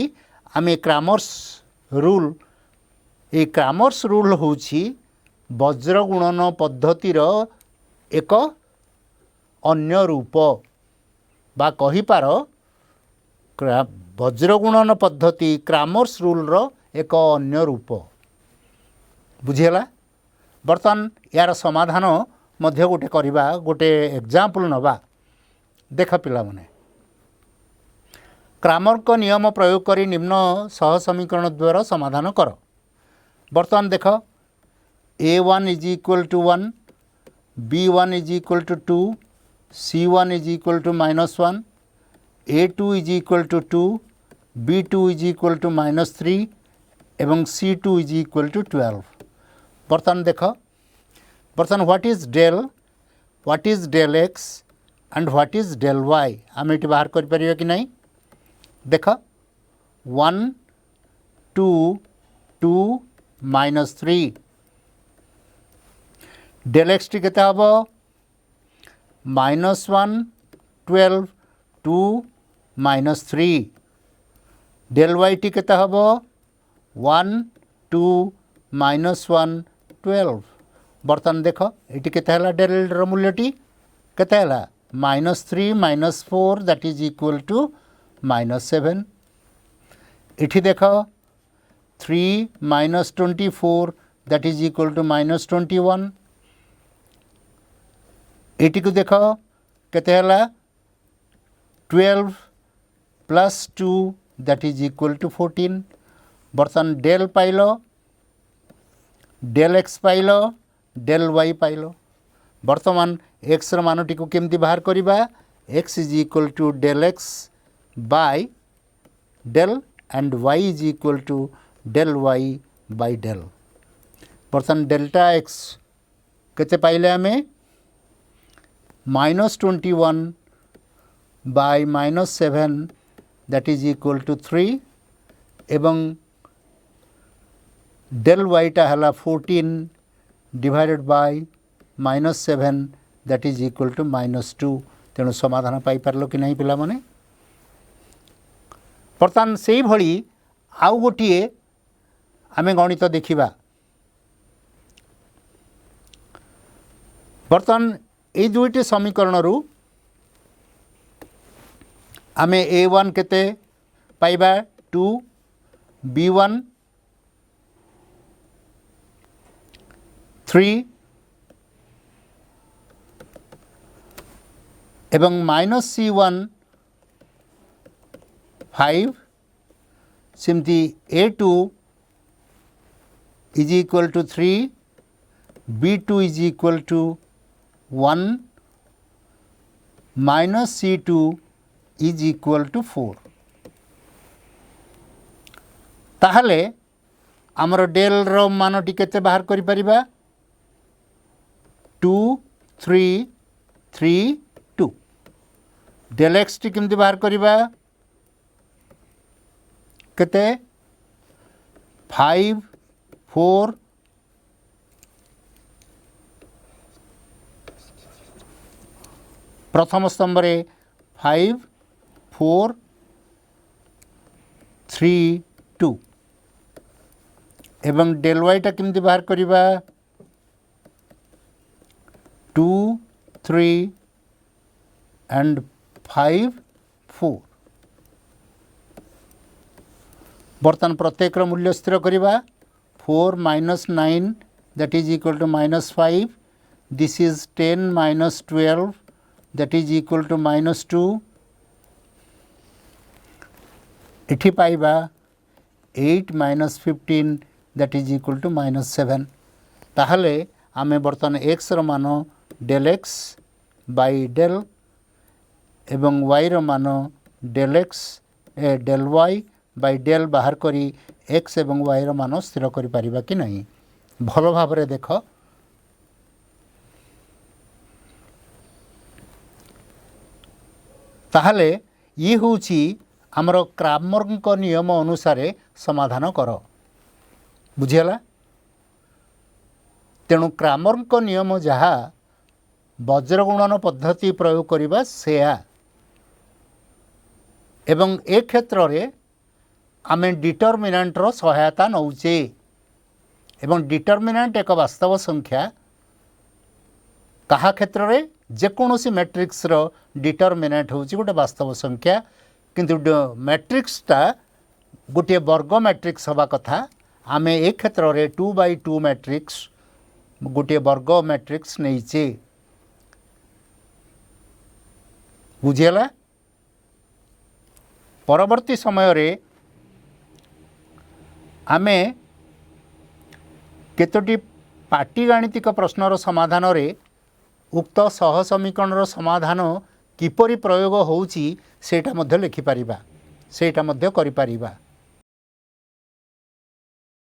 आमे Kramers rule ए Kramers rule होछि वज्र गुणन पद्धतिर एक अन्य रूप बा कहि पार वज्र गुणन पद्धति क्रामर्स रूल रो एक अन्य रूप बुझेला बर्तन यार समाधान मध्य गोटे करिबा गोटे एग्जांपल नबा देख पिला माने क्रामर को नियम प्रयोग करी निम्न सह समीकरण द्वारा समाधान कर बर्तमान देख a1 is equal to 1 b1 is equal to 2 c1 is equal to -1 a2 is equal to 2 b2 is equal to -3 एवं c2 इज इक्वल टू 12 बर्तमान देख बर्तमान what is del x and what is del y आम ये बाहर कर परिया कि नहीं देख 1 2 2 -3 डेल एक्स टी केते हबो -1 12 2 -3 डेल वाई टी केते हबो 1 2 -1 12 बर्तमान देख ये केते हला डेल रो मूल्यटी केते हला -3 -4 दैट इज इक्वल टू -7 इठी देख 3 -24 दैट इज इक्वल टू -21 एटी को देख केते हला 12 plus 2 that is equal to 14 बर्तन डेल पाइलो डेल एक्स पाइलो डेल वाई पाइलो बर्तमान एक्स मानटी को केमती बाहर करिबा x is equal to del x by del and y is equal to del y by del बर्तन डेल्टा एक्स केते पाइले आमे -21 by -7 that is equal to 3 एवं डेल वाई टा हला 14 divided by -7 that is equal to -2 तेणु समाधान पाई पारलो कि नहीं पिला माने बर्तमान से भली आउ गोटे आमे गणित देखिबा बर्तमान ये दुईटी समीकरण रु आमे a1 केते पाइबा 2 b1 3 एवं -c1 5 सिमती a2 is equal to 3 b2 is equal to 1 -c2 is equal to 4 ताहले आमर डेल रो मानटी केते बाहर करि परिबा 2 3 3 2 डेल एक्स टी केमती बाहर करिबा केते 5 4 प्रथम स्तंभ रे 5 4 3 2 एवं डेल वाई टा केमती बाहर करिबा 2 3 and 5 4 बर्तमान प्रत्येक मूल्य स्थिर करवा 4 minus 9 that is equal to minus 5 this is 10 minus 12 that is equal to minus 2 इठी पाइबा 8 minus 15 that is equal to minus 7 ताहले आमे बर्तमान x रो मान del x by del एवं y रो मान del x del y by del बाहर करी x एवं y रो मान स्थिर करि परिबा कि नहीं भलो भाबरे देख ताहले ये होची हमर क्रामर को नियम अनुसार समाधान कर बुझीगला तेणु क्रामर को नियम जहाँ वज्रगुणन पद्धति प्रयोग करवा सेया एवं ए क्षेत्र रे आमे डिटरमिनेंट रो सहायता नौचे एवं डिटरमिनेंट एक वास्तव संख्या कहा क्षेत्र रे जेकोसी मैट्रिक्स रो डिटरमिनेंट होची गोटे वास्तव संख्या किंतु मैट्रिक्सटा गोटे वर्ग मैट्रिक्स हवा कथा आमे एक क्षेत्र रे 2/2 मैट्रिक्स गोटे वर्ग मैट्रिक्स नहींचे बुझेला परवर्ती समय रे आमे केतोटी पाटीगाणितिक प्रश्नर समाधान रे उक्त सह समीकरण समाधान किपरि प्रयोग होउची सेटा मध्य लिखि परिबा सेटा मध्य करि परिबा